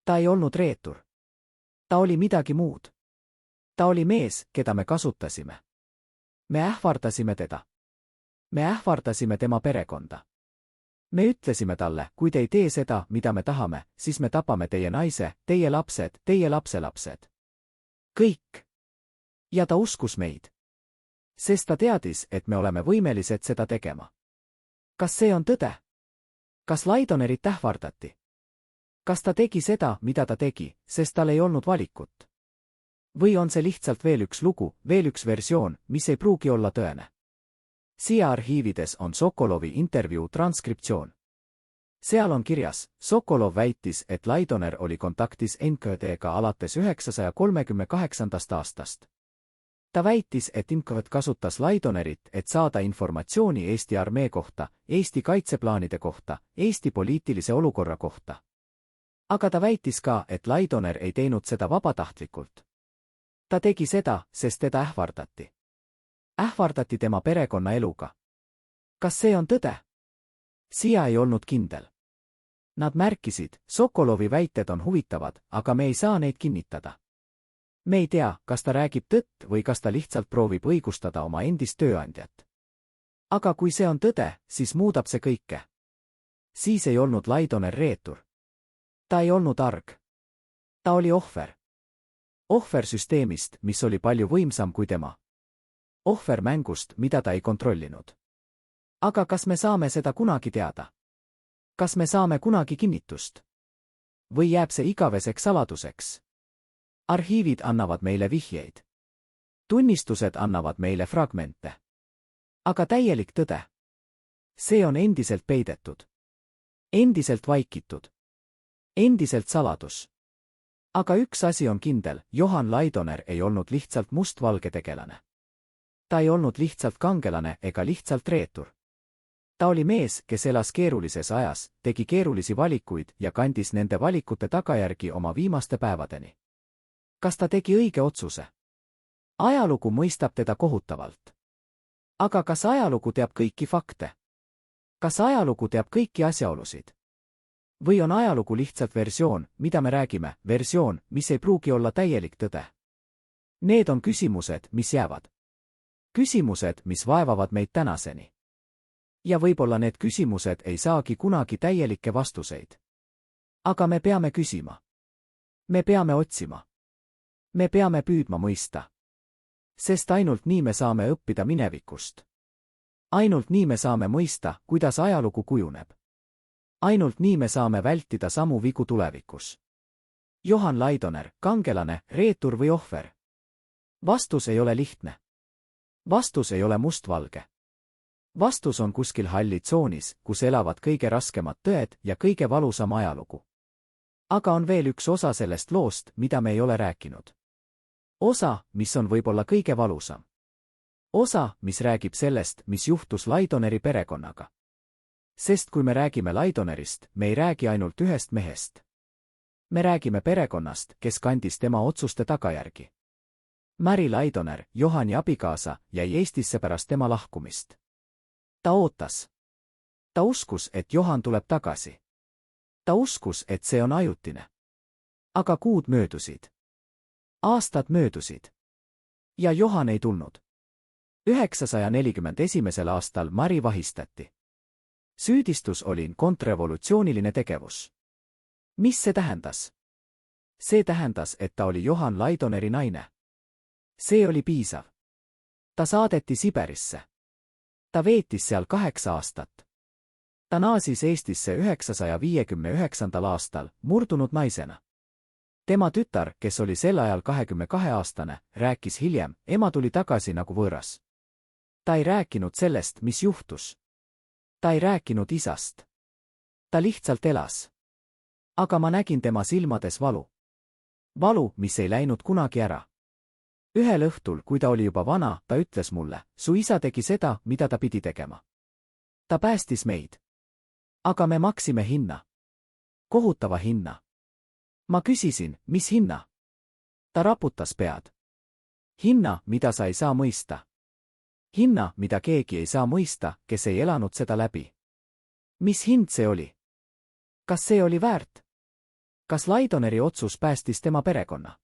Ta ei olnud reetur. Ta oli midagi muud. Ta oli mees, keda me kasutasime. Me ähvardasime teda. Me ähvardasime tema perekonda. me ütlesime talle, kui te ei tee seda, mida me tahame, siis me tapame teie naise, teie lapsed, teie lapselapsed. Kõik. Ja ta uskus meid. Sest ta teadis, et me oleme võimelised seda tegema. Kas see on tõde? Kas Laidonerit ähvardati? Kas ta tegi seda, mida ta tegi, sest tal ei olnud valikut? Või on see lihtsalt veel üks lugu, veel üks versioon, mis ei pruugi olla tõene? CIA arhiivides on Sokolovi intervjuu transkriptsioon. Seal on kirjas, Sokolov väitis, et Laidoner oli kontaktis NKVD-ga alates 1938. aastast. Ta väitis, et NKVD kasutas Laidonerit, et saada informatsiooni Eesti armee kohta, Eesti kaitseplaanide kohta, Eesti poliitilise olukorra kohta. Aga ta väitis ka, et Laidoner ei teinud seda vabatahtlikult. Ta tegi seda, sest teda ähvardati. Ähvardati tema perekonna eluga. Kas see on tõde? CIA ei olnud kindel. Nad märkisid, Sokolovi väited on huvitavad, aga me ei saa neid kinnitada. Me ei tea, kas ta räägib tõtt või kas ta lihtsalt proovib õigustada oma endist tööandjat. Aga kui see on tõde, siis muudab see kõike. Siis ei olnud Laidoner reetur. Ta ei olnud arg. Ta oli ohver. Ohver süsteemist, mis oli palju võimsam kui tema. Ohver mängust, mida ta ei kontrollinud. Aga kas me saame seda kunagi teada? Kas me saame kunagi kinnitust? Või jääb see igaveseks saladuseks? Arhiivid annavad meile vihjeid. Tunnistused annavad meile fragmente. Aga täielik tõde? See on endiselt peidetud. Endiselt vaikitud. Endiselt saladus. Aga üks asi on kindel, Johan Laidoner ei olnud lihtsalt mustvalge tegelane. Ta ei olnud lihtsalt kangelane ega lihtsalt reetur. Ta oli mees, kes elas keerulises ajas, tegi keerulisi valikuid ja kandis nende valikute tagajärgi oma viimaste päevadeni. Kas ta tegi õige otsuse? Ajalugu mõistab teda kohutavalt. Aga kas ajalugu teab kõiki fakte? Kas ajalugu teab kõiki asjaolusid? Või on ajalugu lihtsalt versioon, mida me räägime, versioon, mis ei pruugi olla täielik tõde? Need on küsimused, mis jäävad. Küsimused, mis vaevavad meid tänaseni. Ja võib-olla need küsimused ei saagi kunagi täielikke vastuseid. Aga me peame küsima. Me peame otsima. Me peame püüdma mõista. Sest ainult nii me saame õppida minevikust. Ainult nii me saame mõista, kuidas ajalugu kujuneb. Ainult nii me saame vältida samu vigu tulevikus. Johan Laidoner, kangelane, reetur või ohver? Vastus ei ole lihtne. Vastus ei ole mustvalge. Vastus on kuskil halli tsoonis, kus elavad kõige raskemad tõed ja kõige valusam ajalugu. Aga on veel üks osa sellest loost, mida me ei ole rääkinud. Osa, mis on võib-olla kõige valusam. Osa, mis räägib sellest, mis juhtus Laidoneri perekonnaga. Sest kui me räägime Laidonerist, me ei räägi ainult ühest mehest. Me räägime perekonnast, kes kandis tema otsuste tagajärgi. Mary Laidoner, Johani abikaasa, jäi Eestisse pärast tema lahkumist. Ta ootas. Ta uskus, et Johan tuleb tagasi. Ta uskus, et see on ajutine. Aga kuud möödusid. Aastad möödusid. Ja Johan ei tulnud. 941. aastal Mari vahistati. Süüdistus oli kontrrevolutsiooniline tegevus. Mis see tähendas? See tähendas, et ta oli Johan Laidoneri naine. See oli piisav. Ta saadeti Siberisse. Ta veetis seal 8 aastat. Ta naasis Eestisse 959. aastal, murdunud naisena. Tema tütar, kes oli sel ajal 22-aastane, rääkis hiljem, ema tuli tagasi nagu võõras. Ta ei rääkinud sellest, mis juhtus. Ta ei rääkinud isast. Ta lihtsalt elas. Aga ma nägin tema silmades valu. Valu, mis ei läinud kunagi ära. Ühel õhtul, kui ta oli juba vana, ta ütles mulle, su isa tegi seda, mida ta pidi tegema. Ta päästis meid. Aga me maksime hinna. Kohutava hinna. Ma küsisin, mis hinna? Ta raputas pead. Hinna, mida sa ei saa mõista. Hinna, mida keegi ei saa mõista, kes ei elanud seda läbi. Mis hind see oli? Kas see oli väärt? Kas Laidoneri otsus päästis tema perekonna?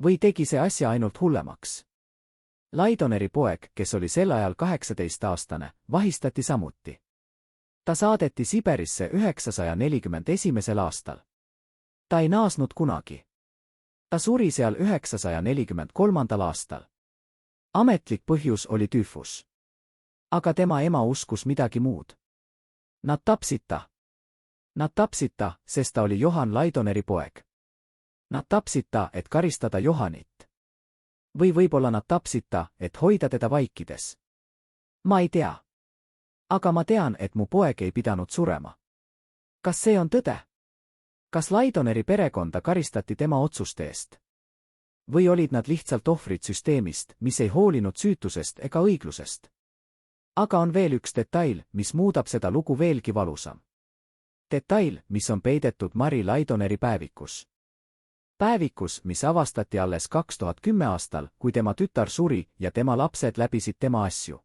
Või tegi see asja ainult hullemaks? Laidoneri poeg, kes oli sel ajal 18-aastane, vahistati samuti. Ta saadeti Siberisse 941. aastal. Ta ei naasnud kunagi. Ta suri seal 943. aastal. Ametlik põhjus oli tüüfus. Aga tema ema uskus midagi muud. Nad tapsid ta. Nad tapsid ta, sest ta oli Johan Laidoneri poeg. Nad tapsid ta, et karistada Johanit. Või võib-olla nad tapsid ta, et hoida teda vaikides. Ma ei tea. Aga ma tean, et mu poeg ei pidanud surema. Kas see on tõde? Kas Laidoneri perekonda karistati tema otsuste eest? Või olid nad lihtsalt ohvrid süsteemist, mis ei hoolinud süütusest ega õiglusest? Aga on veel üks detail, mis muudab seda lugu veelgi valusam. Detail, mis on peidetud Mari Laidoneri päevikus. Päevikus, mis avastati alles 2010 aastal, kui tema tütar suri ja tema lapsed läbisid tema asju.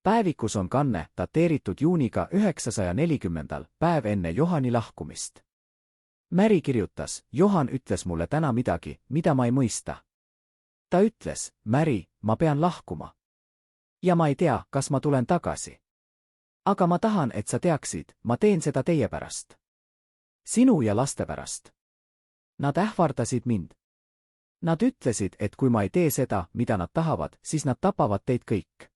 Päevikus on kanne, dateeritud juuniga 940. päev enne Johani lahkumist. Mary kirjutas, Johan ütles mulle täna midagi, mida ma ei mõista. Ta ütles, Mary, ma pean lahkuma. Ja ma ei tea, kas ma tulen tagasi. Aga ma tahan, et sa teaksid, ma teen seda teie pärast. Sinu ja laste pärast. Nad ähvardasid mind. Nad ütlesid, et kui ma ei tee seda, mida nad tahavad, siis nad tapavad teid kõik.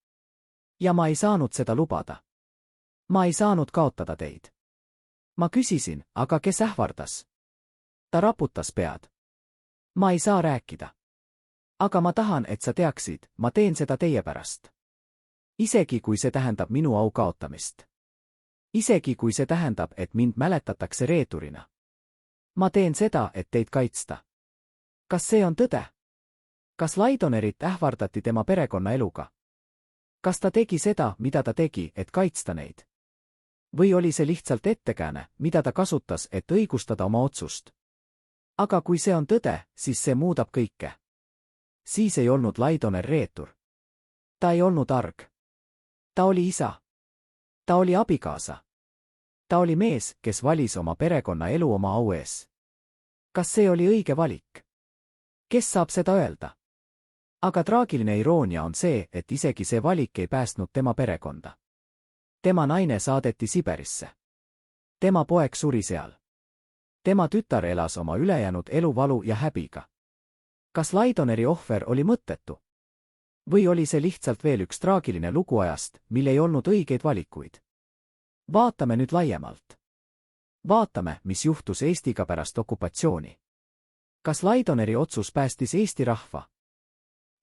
Ja ma ei saanud seda lubada. Ma ei saanud kaotada teid. Ma küsisin, aga kes ähvardas? Ta raputas pead. Ma ei saa rääkida. Aga ma tahan, et sa teaksid, ma teen seda teie pärast. Isegi kui see tähendab minu au kaotamist. Isegi kui see tähendab, et mind mäletatakse reeturina. Ma teen seda, et teid kaitsta. Kas see on tõde? Kas Laidonerit ähvardati tema perekonna eluga? Kas ta tegi seda, mida ta tegi, et kaitsta neid? Või oli see lihtsalt ettekääne, mida ta kasutas, et õigustada oma otsust? Aga kui see on tõde, siis see muudab kõike. Siis ei olnud Laidoner reetur. Ta ei olnud arg. Ta oli isa. Ta oli abikaasa. Ta oli mees, kes valis oma perekonna elu oma au ees. Kas see oli õige valik? Kes saab seda öelda? Aga traagiline iroonia on see, et isegi see valik ei päästnud tema perekonda. Tema naine saadeti Siberisse. Tema poeg suri seal. Tema tütar elas oma ülejäänud elu valu ja häbiga. Kas Laidoneri ohver oli mõttetu? Või oli see lihtsalt veel üks traagiline lugu ajast, mil ei olnud õigeid valikuid? Vaatame nüüd laiemalt. Vaatame, mis juhtus Eestiga pärast okupatsiooni. Kas Laidoneri otsus päästis Eesti rahva?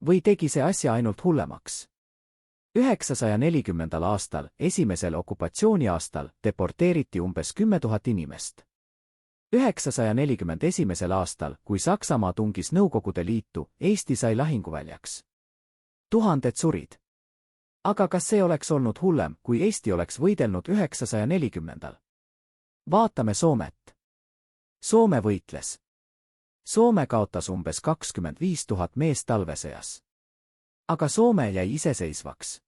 Või tegi see asja ainult hullemaks? 940. aastal, esimesel okupatsiooniaastal, deporteeriti umbes 10 000 inimest. 941. aastal, kui Saksamaa tungis Nõukogude Liitu, Eesti sai lahinguväljaks. Tuhanded surid. Aga kas see oleks olnud hullem, kui Eesti oleks võidelnud 940. Vaatame Soomet. Soome võitles. Soome kaotas umbes 25 000 meest talvesõjas. Aga Soome jäi iseseisvaks.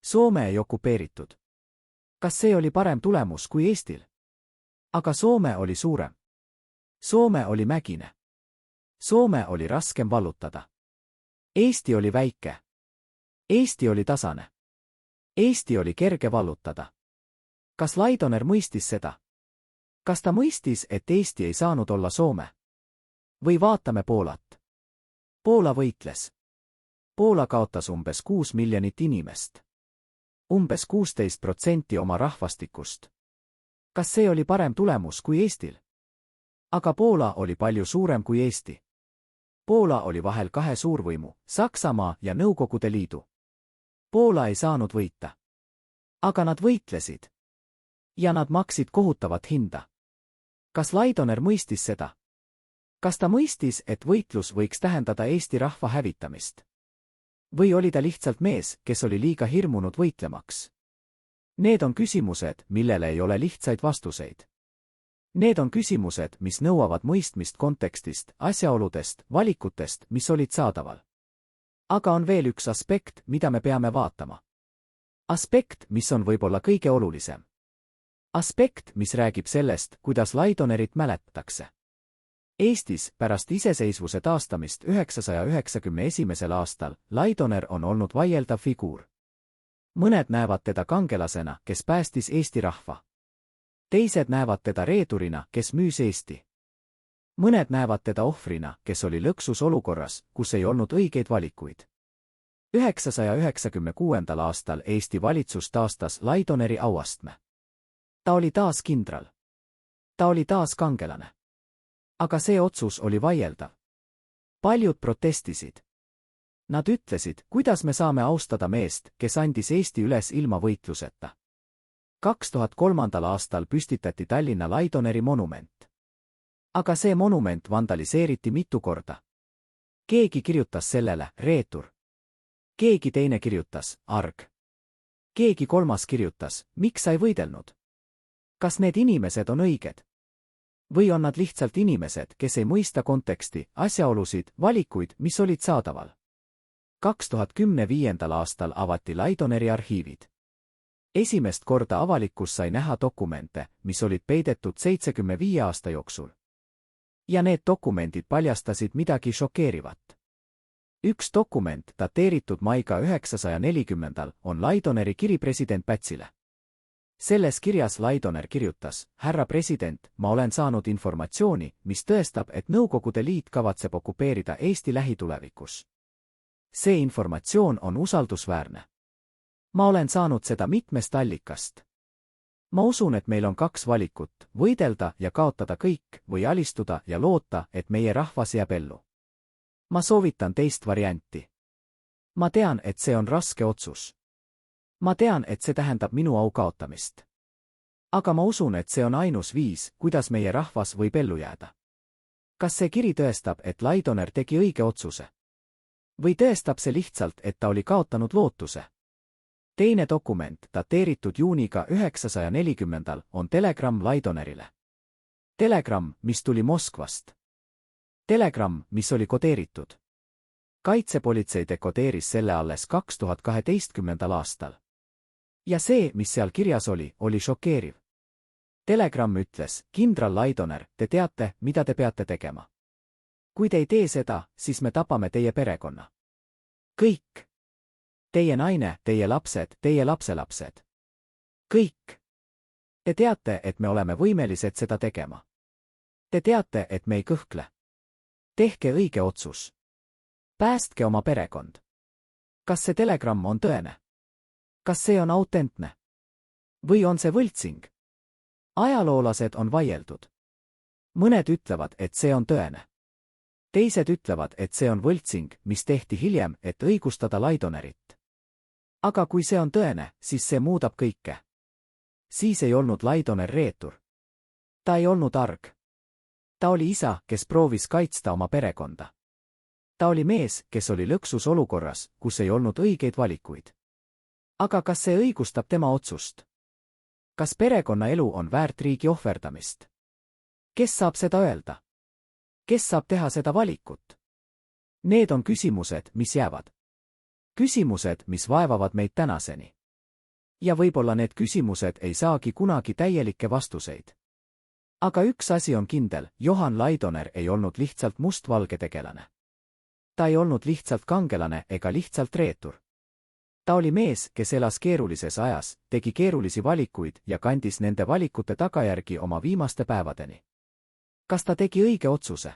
Soome ei okupeeritud. Kas see oli parem tulemus kui Eestil? Aga Soome oli suurem. Soome oli mägine. Soome oli raskem vallutada. Eesti oli väike. Eesti oli tasane. Eesti oli kerge vallutada. Kas Laidoner mõistis seda? Kas ta mõistis, et Eesti ei saanud olla Soome? Või vaatame Poolat. Poola võitles. Poola kaotas umbes 6 miljonit inimest. Umbes 16% oma rahvastikust. Kas see oli parem tulemus kui Eestil? Aga Poola oli palju suurem kui Eesti. Poola oli vahel kahe suurvõimu, Saksamaa ja Nõukogude Liidu. Poola ei saanud võita. Aga nad võitlesid. Ja nad maksid kohutavat hinda. Kas Laidoner mõistis seda? Kas ta mõistis, et võitlus võiks tähendada Eesti rahva hävitamist? Või oli ta lihtsalt mees, kes oli liiga hirmunud võitlemaks? Need on küsimused, millele ei ole lihtsaid vastuseid. Need on küsimused, mis nõuavad mõistmist kontekstist, asjaoludest, valikutest, mis olid saadaval. Aga on veel üks aspekt, mida me peame vaatama. Aspekt, mis on võib-olla kõige olulisem. Aspekt, mis räägib sellest, kuidas Laidonerit mäletatakse. Eestis pärast iseseisvuse taastamist 991. aastal Laidoner on olnud vaieldav figuur. mõned näevad teda kangelasena, kes päästis Eesti rahva. Teised näevad teda reedurina, kes müüs Eesti. Mõned näevad teda ohvrina, kes oli lõksus olukorras, kus ei olnud õigeid valikuid. 996. aastal Eesti valitsus taastas Laidoneri auastme. Ta oli taas kindral. Ta oli taas kangelane. Aga see otsus oli vaieldav. Paljud protestisid. Nad ütlesid, kuidas me saame austada meest, kes andis Eesti üles ilma võitluseta. 2003. aastal püstitati Tallinna Laidoneri monument. Aga see monument vandaliseeriti mitu korda. Keegi kirjutas sellele reetur. Keegi teine kirjutas arg. Keegi kolmas kirjutas, miks sa ei võidelnud? Kas need inimesed on õiged? Või on nad lihtsalt inimesed, kes ei mõista konteksti, asjaolusid, valikuid, mis olid saadaval? 2015. aastal avati Laidoneri arhiivid. Esimest korda avalikkus sai näha dokumente, mis olid peidetud 75 aasta jooksul. Ja need dokumendid paljastasid midagi šokeerivat. Üks dokument, dateeritud maiga 940. on Laidoneri kiri president Pätsile. Selles kirjas Laidoner kirjutas, härra president, ma olen saanud informatsiooni, mis tõestab, et Nõukogude Liit kavatseb okupeerida Eesti lähitulevikus. See informatsioon on usaldusväärne. Ma olen saanud seda mitmest allikast. Ma usun, et meil on kaks valikut, võidelda ja kaotada kõik või alistuda ja loota, et meie rahvas jääb ellu. Ma soovitan teist varianti. Ma tean, et see on raske otsus. Ma tean, et see tähendab minu au kaotamist. Aga ma usun, et see on ainus viis, kuidas meie rahvas võib ellu jääda. Kas see kiri tõestab, et Laidoner tegi õige otsuse? Või tõestab see lihtsalt, et ta oli kaotanud lootuse? Teine dokument, dateeritud juuniga 940. on telegramm Laidonerile. Telegramm, mis tuli Moskvast. Telegramm, mis oli kodeeritud. Kaitsepolitsei dekodeeris selle alles 2012. aastal. Ja see, mis seal kirjas oli šokeeriv. Telegramm ütles, kindral Laidoner, te teate, mida te peate tegema. Kui te ei tee seda, siis me tapame teie perekonna. Kõik. Teie naine, teie lapsed, teie lapselapsed. Kõik. Te teate, et me oleme võimelised seda tegema. Te teate, et me ei kõhkle. Tehke õige otsus. Päästke oma perekond. Kas see telegramm on tõene? Kas see on autentne? Või on see võltsing? Ajaloolased on vaieldud. Mõned ütlevad, et see on tõene. Teised ütlevad, et see on võltsing, mis tehti hiljem, et õigustada Laidonerit. Aga kui see on tõene, siis see muudab kõike. Siis ei olnud Laidoner reetur. Ta ei olnud arg. Ta oli isa, kes proovis kaitsta oma perekonda. Ta oli mees, kes oli lõksus olukorras, kus ei olnud õigeid valikuid. Aga kas see õigustab tema otsust? Kas perekonna elu on väärt riigi ohverdamist? Kes saab seda öelda? Kes saab teha seda valikut? Need on küsimused, mis jäävad. Küsimused, mis vaevavad meid tänaseni. Ja võib-olla need küsimused ei saagi kunagi täielikke vastuseid. Aga üks asi on kindel, Johan Laidoner ei olnud lihtsalt mustvalge tegelane. Ta ei olnud lihtsalt kangelane ega lihtsalt reetur. Ta oli mees, kes elas keerulises ajas, tegi keerulisi valikuid ja kandis nende valikute tagajärgi oma viimaste päevadeni. Kas ta tegi õige otsuse?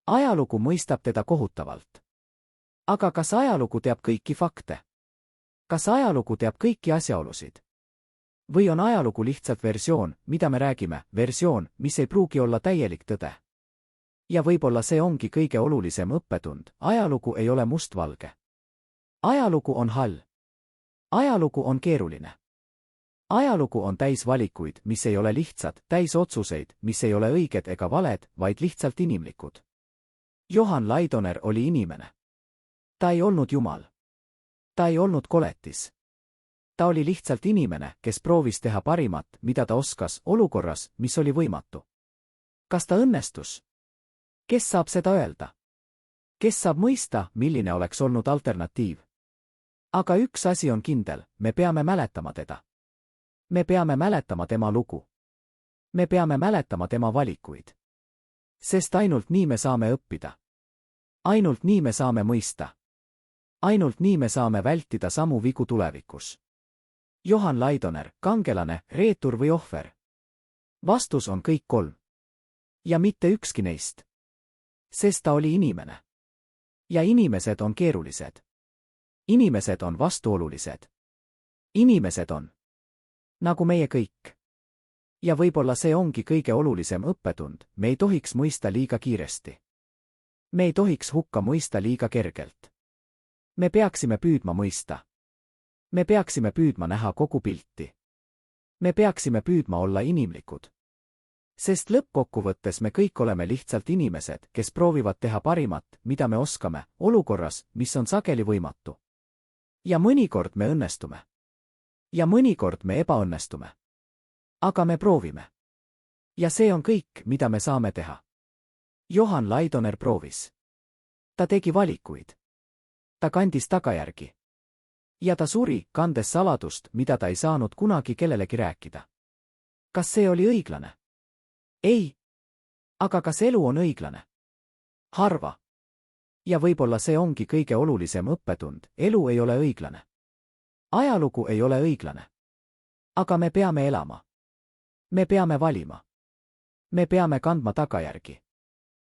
Ajalugu mõistab teda kohutavalt. Aga kas ajalugu teab kõiki fakte? Kas ajalugu teab kõiki asjaolusid? Või on ajalugu lihtsalt versioon, mida me räägime, versioon, mis ei pruugi olla täielik tõde? Ja võib-olla see ongi kõige olulisem õppetund, ajalugu ei ole mustvalge. Ajalugu on hall. Ajalugu on keeruline. Ajalugu on täis valikuid, mis ei ole lihtsad, täis otsuseid, mis ei ole õiged ega valed, vaid lihtsalt inimlikud. Johan Laidoner oli inimene. Ta ei olnud jumal. Ta ei olnud koletis. Ta oli lihtsalt inimene, kes proovis teha parimat, mida ta oskas, olukorras, mis oli võimatu. Kas ta õnnestus? Kes saab seda öelda? Kes saab mõista, milline oleks olnud alternatiiv? Aga üks asi on kindel, me peame mäletama teda. Me peame mäletama tema lugu. Me peame mäletama tema valikuid. Sest ainult nii me saame õppida. Ainult nii me saame mõista. ainult nii me saame vältida samu vigu tulevikus. Johan Laidoner, kangelane, reetur või ohver? Vastus on kõik kolm. Ja mitte ükski neist. Sest ta oli inimene. Ja inimesed on keerulised. Inimesed on vastuolulised. Inimesed on nagu meie kõik. Ja võib-olla see ongi kõige olulisem õppetund, me ei tohiks mõista liiga kiiresti. Me ei tohiks hukka mõista liiga kergelt. Me peaksime püüdma mõista. Me peaksime püüdma näha kogu pilti. Me peaksime püüdma olla inimlikud. Sest lõppkokkuvõttes me kõik oleme lihtsalt inimesed, kes proovivad teha parimat, mida me oskame, olukorras, mis on sageli võimatu. Ja mõnikord me õnnestume. Ja mõnikord me ebaõnnestume. Aga me proovime. Ja see on kõik, mida me saame teha. Johan Laidoner proovis. Ta tegi valikuid. Ta kandis tagajärgi. Ja ta suri, kandes saladust, mida ta ei saanud kunagi kellelegi rääkida. Kas see oli õiglane? Ei. Aga kas elu on õiglane? Harva. Ja võib-olla see ongi kõige olulisem õppetund, elu ei ole õiglane. Ajalugu ei ole õiglane. Aga me peame elama. Me peame valima. Me peame kandma tagajärgi.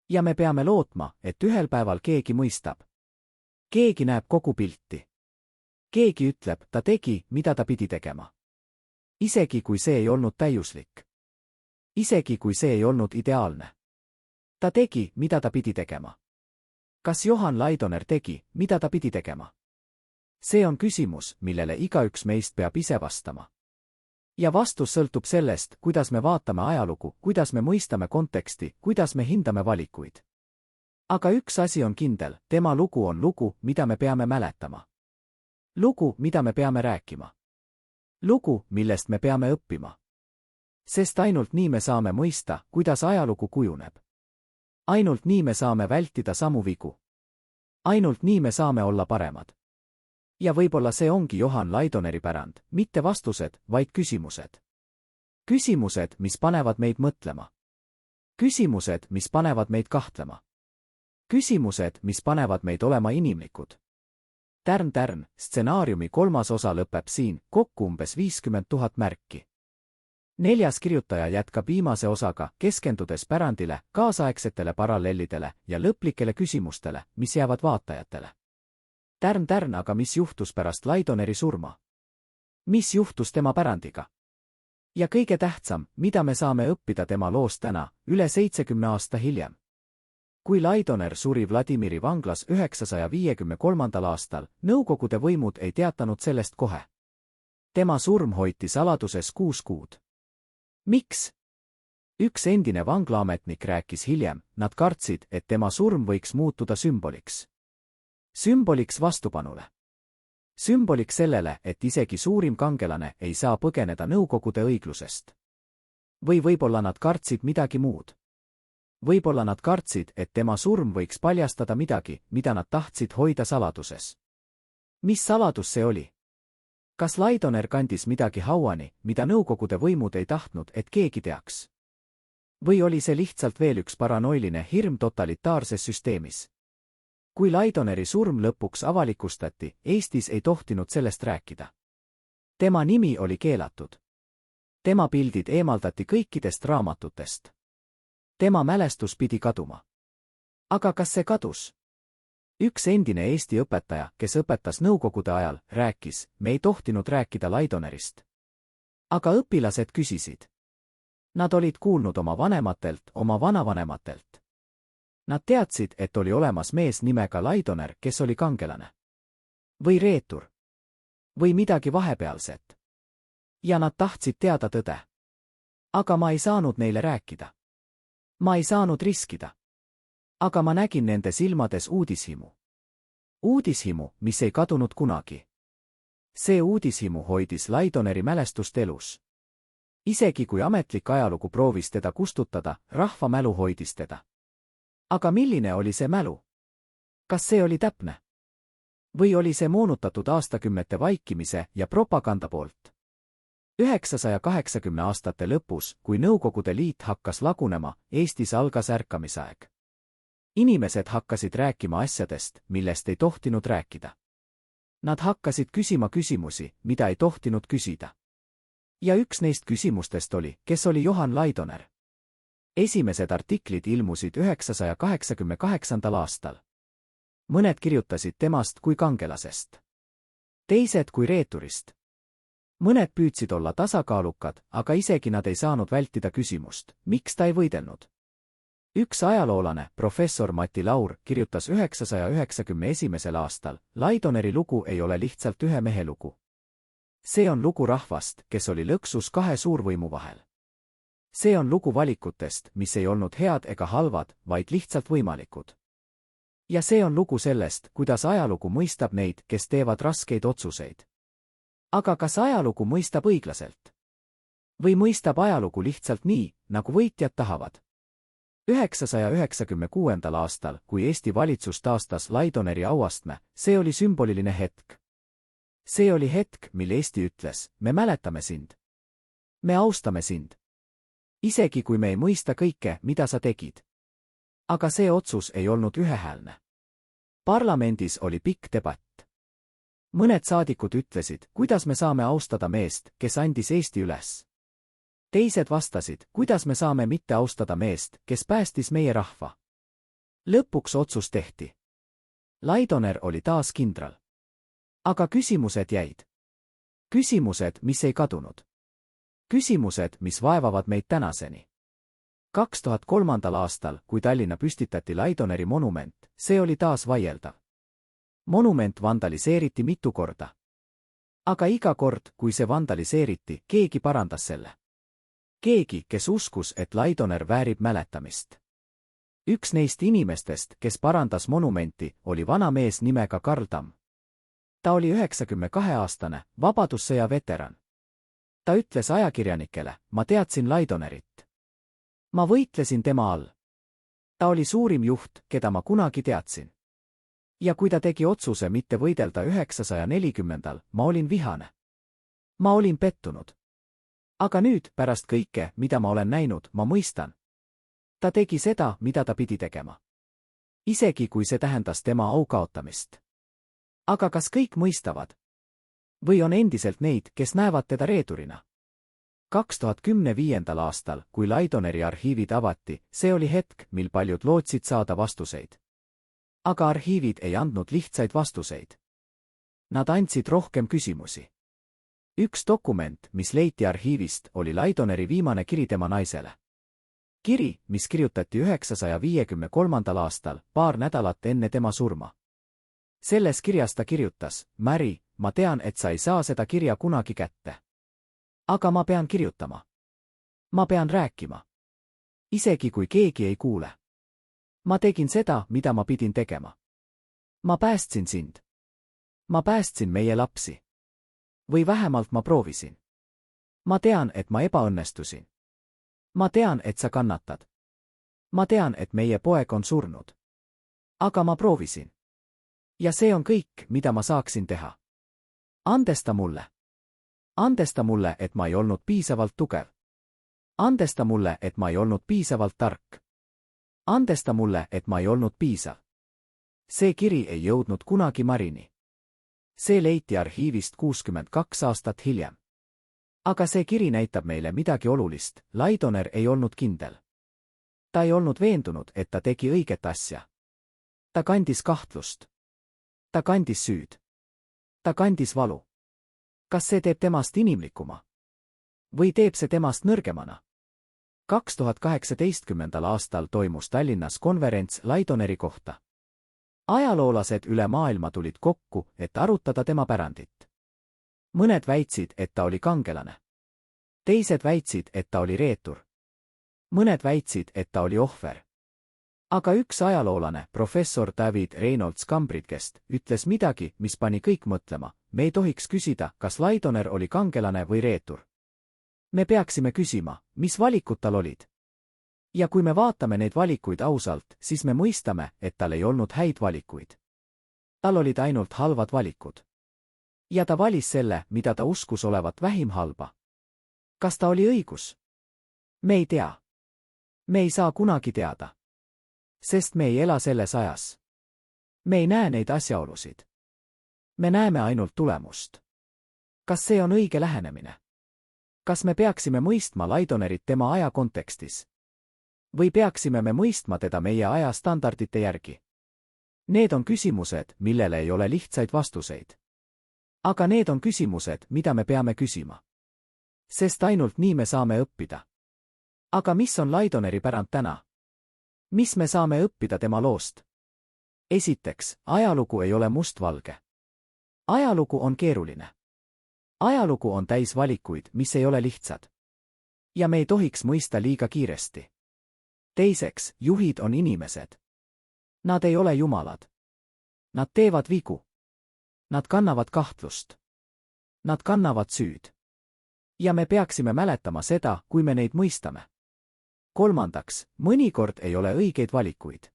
Ja me peame lootma, et ühel päeval keegi mõistab. Keegi näeb kogu pilti. Keegi ütleb, ta tegi, mida ta pidi tegema. Isegi kui see ei olnud täiuslik. Isegi kui see ei olnud ideaalne. Ta tegi, mida ta pidi tegema. Kas Johan Laidoner tegi, mida ta pidi tegema? See on küsimus, millele igaüks meist peab ise vastama. Ja vastus sõltub sellest, kuidas me vaatame ajalugu, kuidas me mõistame konteksti, kuidas me hindame valikuid. Aga üks asi on kindel, tema lugu on lugu, mida me peame mäletama. Lugu, mida me peame rääkima. Lugu, millest me peame õppima. Sest ainult nii me saame mõista, kuidas ajalugu kujuneb. Ainult nii me saame vältida samu vigu. Ainult nii me saame olla paremad. Ja võib-olla see ongi Johan Laidoneri pärand, mitte vastused, vaid küsimused. Küsimused, mis panevad meid mõtlema. Küsimused, mis panevad meid kahtlema. Küsimused, mis panevad meid olema inimlikud. Tärn, stsenaariumi 3. osa lõpeb siin, kokku umbes 50 000 märki. 4. kirjutaja jätkab viimase osaga, keskendudes pärandile, kaasaegsetele paralleelidele ja lõplikele küsimustele, mis jäävad vaatajatele. Tärn, aga mis juhtus pärast Laidoneri surma? Mis juhtus tema pärandiga? Ja kõige tähtsam, mida me saame õppida tema loost täna, üle 70 aasta hiljem? Kui Laidoner suri Vladimiri vanglas 953. aastal, Nõukogude võimud ei teatanud sellest kohe. Tema surm hoiti saladuses 6 kuud. Miks? Üks endine vanglaametnik rääkis hiljem, nad kartsid, et tema surm võiks muutuda sümboliks. Sümboliks vastupanule. Sümboliks sellele, et isegi suurim kangelane ei saa põgeneda Nõukogude õiglusest. Või võib-olla nad kartsid midagi muud. Võib-olla nad kartsid, et tema surm võiks paljastada midagi, mida nad tahtsid hoida saladuses. Mis saladus see oli? Kas Laidoner kandis midagi hauani, mida Nõukogude võimud ei tahtnud, et keegi teaks? Või oli see lihtsalt veel üks paranoiline hirm totalitaarses süsteemis? Kui Laidoneri surm lõpuks avalikustati, Eestis ei tohtinud sellest rääkida. Tema nimi oli keelatud. Tema pildid eemaldati kõikidest raamatutest. Tema mälestus pidi kaduma. Aga kas see kadus? Üks endine Eesti õpetaja, kes õpetas Nõukogude ajal, rääkis, me ei tohtinud rääkida Laidonerist. Aga õpilased küsisid. Nad olid kuulnud oma vanematelt, oma vanavanematelt. Nad teadsid, et oli olemas mees nimega Laidoner, kes oli kangelane. Või reetur. Või midagi vahepealset. Ja nad tahtsid teada tõde. Aga ma ei saanud neile rääkida. Ma ei saanud riskida. Aga ma nägin nende silmades uudishimu. Uudishimu, mis ei kadunud kunagi. See uudishimu hoidis Laidoneri mälestust elus. Isegi kui ametlik ajalugu proovis teda kustutada, rahva mälu hoidis teda. Aga milline oli see mälu? Kas see oli täpne? Või oli see moonutatud aastakümnete vaikimise ja propaganda poolt? 980 aastate lõpus, kui Nõukogude Liit hakkas lagunema, Eestis algas ärkamisaeg. Inimesed hakkasid rääkima asjadest, millest ei tohtinud rääkida. Nad hakkasid küsima küsimusi, mida ei tohtinud küsida. Ja üks neist küsimustest oli, kes oli Johan Laidoner. Esimesed artiklid ilmusid 988. aastal. Mõned kirjutasid temast kui kangelasest. Teised kui reeturist. Mõned püüdsid olla tasakaalukad, aga isegi nad ei saanud vältida küsimust, miks ta ei võidelnud. Üks ajaloolane, professor Mati Laur, kirjutas 991. aastal, Laidoneri lugu ei ole lihtsalt ühe mehe lugu. See on lugu rahvast, kes oli lõksus kahe suurvõimu vahel. See on lugu valikutest, mis ei olnud head ega halvad, vaid lihtsalt võimalikud. Ja see on lugu sellest, kuidas ajalugu mõistab neid, kes teevad raskeid otsuseid. Aga kas ajalugu mõistab õiglaselt? Või mõistab ajalugu lihtsalt nii, nagu võitjad tahavad? 996. aastal, kui Eesti valitsus taastas Laidoneri auastme, see oli sümboliline hetk. See oli hetk, mil Eesti ütles, me mäletame sind. Me austame sind. Isegi kui me ei mõista kõike, mida sa tegid. Aga see otsus ei olnud ühehäälne. Parlamendis oli pikk debatt. Mõned saadikud ütlesid, kuidas me saame austada meest, kes andis Eesti üles. Teised vastasid, kuidas me saame mitte austada meest, kes päästis meie rahva. Lõpuks otsus tehti. Laidoner oli taas kindral. Aga küsimused jäid. Küsimused, mis ei kadunud. Küsimused, mis vaevavad meid tänaseni. 2003. aastal, kui Tallinna püstitati Laidoneri monument, see oli taas vaieldav. Monument vandaliseeriti mitu korda. Aga iga kord, kui see vandaliseeriti, keegi parandas selle. Keegi, kes uskus, et Laidoner väärib mäletamist. Üks neist inimestest, kes parandas monumenti, oli vana mees nimega Karl Tamm. Ta oli 92-aastane, vabadussõja veteran. Ta ütles ajakirjanikele, ma teadsin Laidonerit. Ma võitlesin tema all. Ta oli suurim juht, keda ma kunagi teadsin. Ja kui ta tegi otsuse mitte võidelda 940. ma olin vihane. Ma olin pettunud. Aga nüüd, pärast kõike, mida ma olen näinud, ma mõistan. Ta tegi seda, mida ta pidi tegema. Isegi kui see tähendas tema au kaotamist. Aga kas kõik mõistavad? Või on endiselt neid, kes näevad teda reedurina? 2015. aastal, kui Laidoneri arhiivid avati, see oli hetk, mil paljud lootsid saada vastuseid. Aga arhiivid ei andnud lihtsaid vastuseid. Nad andsid rohkem küsimusi. Üks dokument, mis leiti arhiivist, oli Laidoneri viimane kiri tema naisele. Kiri, mis kirjutati 953. aastal, paar nädalat enne tema surma. Selles kirjas ta kirjutas, Mary, ma tean, et sa ei saa seda kirja kunagi kätte. Aga ma pean kirjutama. Ma pean rääkima. Isegi kui keegi ei kuule. Ma tegin seda, mida ma pidin tegema. Ma päästsin sind. Ma päästsin meie lapsi. Või vähemalt ma proovisin. Ma tean, et ma ebaõnnestusin. Ma tean, et sa kannatad. Ma tean, et meie poeg on surnud. Aga ma proovisin. Ja see on kõik, mida ma saaksin teha. Andesta mulle. Andesta mulle, et ma ei olnud piisavalt tugev. Andesta mulle, et ma ei olnud piisavalt tark. Andesta mulle, et ma ei olnud piisav. See kiri ei jõudnud kunagi Marini. See leiti arhiivist 62 aastat hiljem. Aga see kiri näitab meile midagi olulist, Laidoner ei olnud kindel. Ta ei olnud veendunud, et ta tegi õiget asja. Ta kandis kahtlust. Ta kandis süüd. Ta kandis valu. Kas see teeb temast inimlikuma? Või teeb see temast nõrgemana? 2018. aastal toimus Tallinnas konverents Laidoneri kohta. Ajaloolased üle maailma tulid kokku, et arutada tema pärandit. Mõned väitsid, et ta oli kangelane. Teised väitsid, et ta oli reetur. Mõned väitsid, et ta oli ohver. Aga üks ajaloolane, professor David Reynolds Cambridge'ist, ütles midagi, mis pani kõik mõtlema. Me ei tohiks küsida, kas Laidoner oli kangelane või reetur. Me peaksime küsima, mis valikud tal olid. Ja kui me vaatame neid valikuid ausalt, siis me mõistame, et tal ei olnud häid valikuid. Tal olid ainult halvad valikud. Ja ta valis selle, mida ta uskus olevat vähim halba. Kas ta oli õigus? Me ei tea. Me ei saa kunagi teada. Sest me ei ela selles ajas. Me ei näe neid asjaolusid. Me näeme ainult tulemust. Kas see on õige lähenemine? Kas me peaksime mõistma Laidonerit tema aja kontekstis? Või peaksime me mõistma teda meie aja standardite järgi? Need on küsimused, millele ei ole lihtsaid vastuseid. Aga need on küsimused, mida me peame küsima. Sest ainult nii me saame õppida. Aga mis on Laidoneri pärand täna? Mis me saame õppida tema loost? Esiteks, ajalugu ei ole mustvalge. Ajalugu on keeruline. Ajalugu on täis valikuid, mis ei ole lihtsad. Ja me ei tohiks mõista liiga kiiresti. Teiseks, juhid on inimesed. Nad ei ole jumalad. Nad teevad vigu. Nad kannavad kahtlust. Nad kannavad süüd. Ja me peaksime mäletama seda, kui me neid mõistame. Kolmandaks, mõnikord ei ole õigeid valikuid.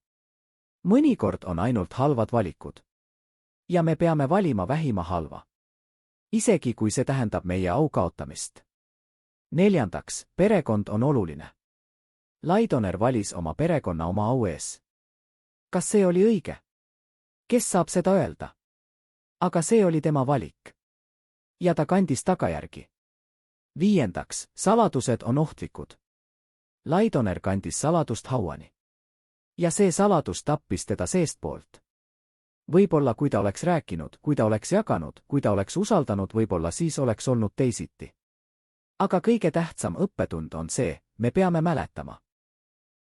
Mõnikord on ainult halvad valikud. Ja me peame valima vähima halva. Isegi kui see tähendab meie au kaotamist. Neljandaks, perekond on oluline. Laidoner valis oma perekonna oma au ees. Kas see oli õige? Kes saab seda öelda? Aga see oli tema valik. Ja ta kandis tagajärgi. Viiendaks, saladused on ohtlikud. Laidoner kandis saladust hauani. Ja see saladus tappis teda seestpoolt. Võib-olla kui ta oleks rääkinud, kui ta oleks jaganud, kui ta oleks usaldanud, võib-olla siis oleks olnud teisiti. Aga kõige tähtsam õppetund on see, me peame mäletama.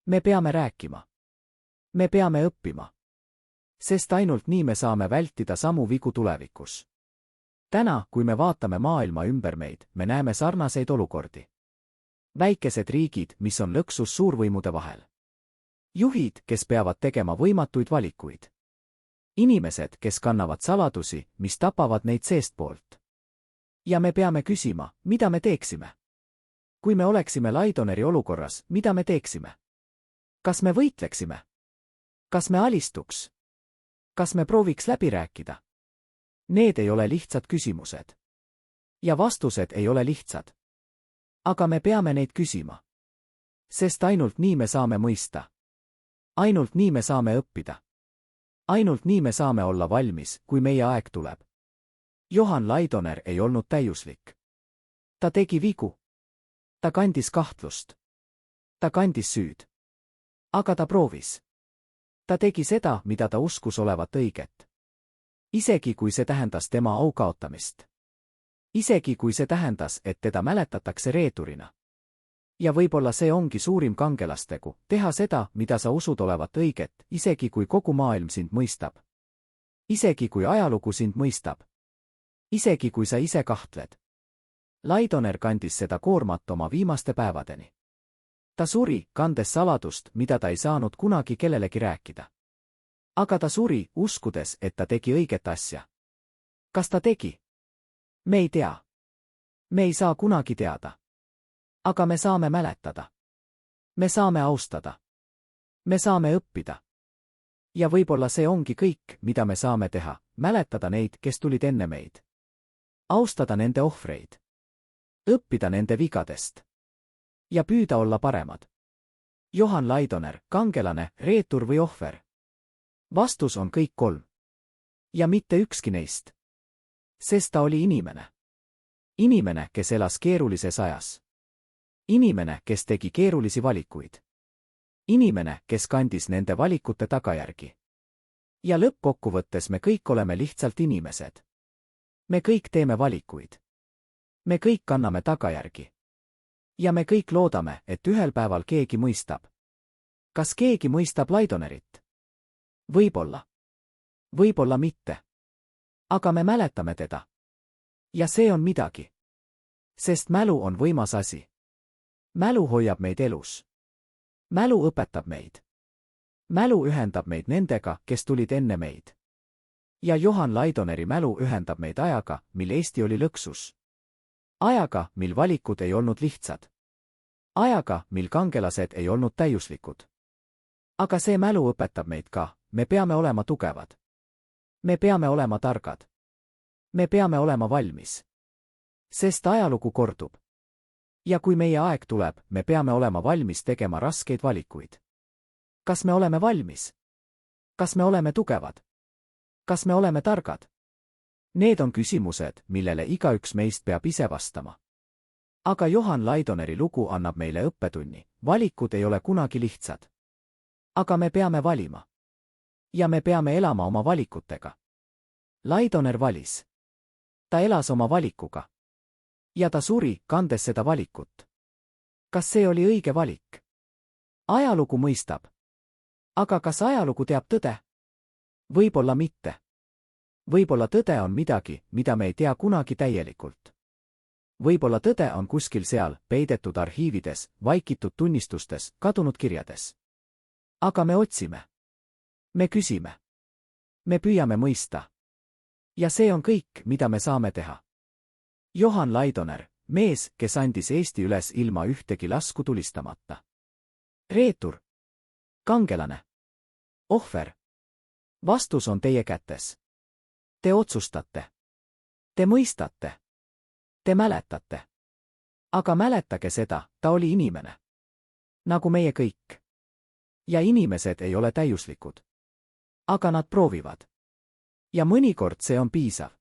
Me peame rääkima. Me peame õppima. Sest ainult nii me saame vältida samu vigu tulevikus. Täna, kui me vaatame maailma ümber meid, me näeme sarnaseid olukordi. Väikesed riigid, mis on lõksus suurvõimude vahel. Juhid, kes peavad tegema võimatuid valikuid. Inimesed, kes kannavad saladusi, mis tapavad neid seestpoolt. Ja me peame küsima, mida me teeksime. Kui me oleksime Laidoneri olukorras, mida me teeksime? Kas me võitleksime? Kas me alistuks? Kas me prooviks läbi rääkida? Need ei ole lihtsad küsimused. Ja vastused ei ole lihtsad. Aga me peame neid küsima. Sest ainult nii me saame mõista. Ainult nii me saame õppida. Ainult nii me saame olla valmis, kui meie aeg tuleb. Johan Laidoner ei olnud täiuslik. Ta tegi vigu. Ta kandis kahtlust. Ta kandis süüd. Aga ta proovis. Ta tegi seda, mida ta uskus olevat õiget. Isegi kui see tähendas tema au kaotamist. Isegi kui see tähendas, et teda mäletatakse reeturina. Ja võib-olla see ongi suurim kangelastegu, teha seda, mida sa usud olevat õiget, isegi kui kogu maailm sind mõistab. Isegi kui ajalugu sind mõistab. Isegi kui sa ise kahtled. Laidoner kandis seda koormat oma viimaste päevadeni. Ta suri, kandes saladust, mida ta ei saanud kunagi kellelegi rääkida. Aga ta suri, uskudes, et ta tegi õiget asja. Kas ta tegi? Me ei tea. Me ei saa kunagi teada. Aga me saame mäletada. Me saame austada. Me saame õppida. Ja võib-olla see ongi kõik, mida me saame teha, mäletada neid, kes tulid enne meid. Austada nende ohvreid. Õppida nende vigadest. Ja püüda olla paremad. Johan Laidoner, kangelane, reetur või ohver? Vastus on kõik kolm. Ja mitte ükski neist. Sest ta oli inimene. Inimene, kes elas keerulises ajas. Inimene, kes tegi keerulisi valikuid. Inimene, kes kandis nende valikute tagajärgi. Ja lõppkokkuvõttes me kõik oleme lihtsalt inimesed. Me kõik teeme valikuid. Me kõik kanname tagajärgi. Ja me kõik loodame, et ühel päeval keegi mõistab. Kas keegi mõistab Laidonerit? Võib-olla. Võib-olla mitte. Aga me mäletame teda. Ja see on midagi. Sest mälu on võimas asi. Mälu hoiab meid elus. Mälu õpetab meid. Mälu ühendab meid nendega, kes tulid enne meid. Ja Johan Laidoneri mälu ühendab meid ajaga, mil Eesti oli lõksus. Ajaga, mil valikud ei olnud lihtsad. Ajaga, mil kangelased ei olnud täiuslikud. Aga see mälu õpetab meid ka, me peame olema tugevad. Me peame olema targad. Me peame olema valmis. Sest ajalugu kordub. Ja kui meie aeg tuleb, me peame olema valmis tegema raskeid valikuid. Kas me oleme valmis? Kas me oleme tugevad? Kas me oleme targad? Need on küsimused, millele igaüks meist peab ise vastama. Aga Johan Laidoneri lugu annab meile õppetunni, valikud ei ole kunagi lihtsad. Aga me peame valima. Ja me peame elama oma valikutega. Laidoner valis. Ta elas oma valikuga. Ja ta suri, kandes seda valikut. Kas see oli õige valik? Ajalugu mõistab. Aga kas ajalugu teab tõde? Võib-olla mitte. Võib-olla tõde on midagi, mida me ei tea kunagi täielikult. Võib-olla tõde on kuskil seal, peidetud arhiivides, vaikitud tunnistustes, kadunud kirjades. Aga me otsime. Me küsime. Me püüame mõista. Ja see on kõik, mida me saame teha. Johan Laidoner, mees, kes andis Eesti üles ilma ühtegi lasku tulistamata. Reetur. Kangelane. Ohver. Vastus on teie kätes. Te otsustate. Te mõistate. Te mäletate. Aga mäletage seda, ta oli inimene. Nagu meie kõik. Ja inimesed ei ole täiuslikud. Aga nad proovivad. Ja mõnikord see on piisav.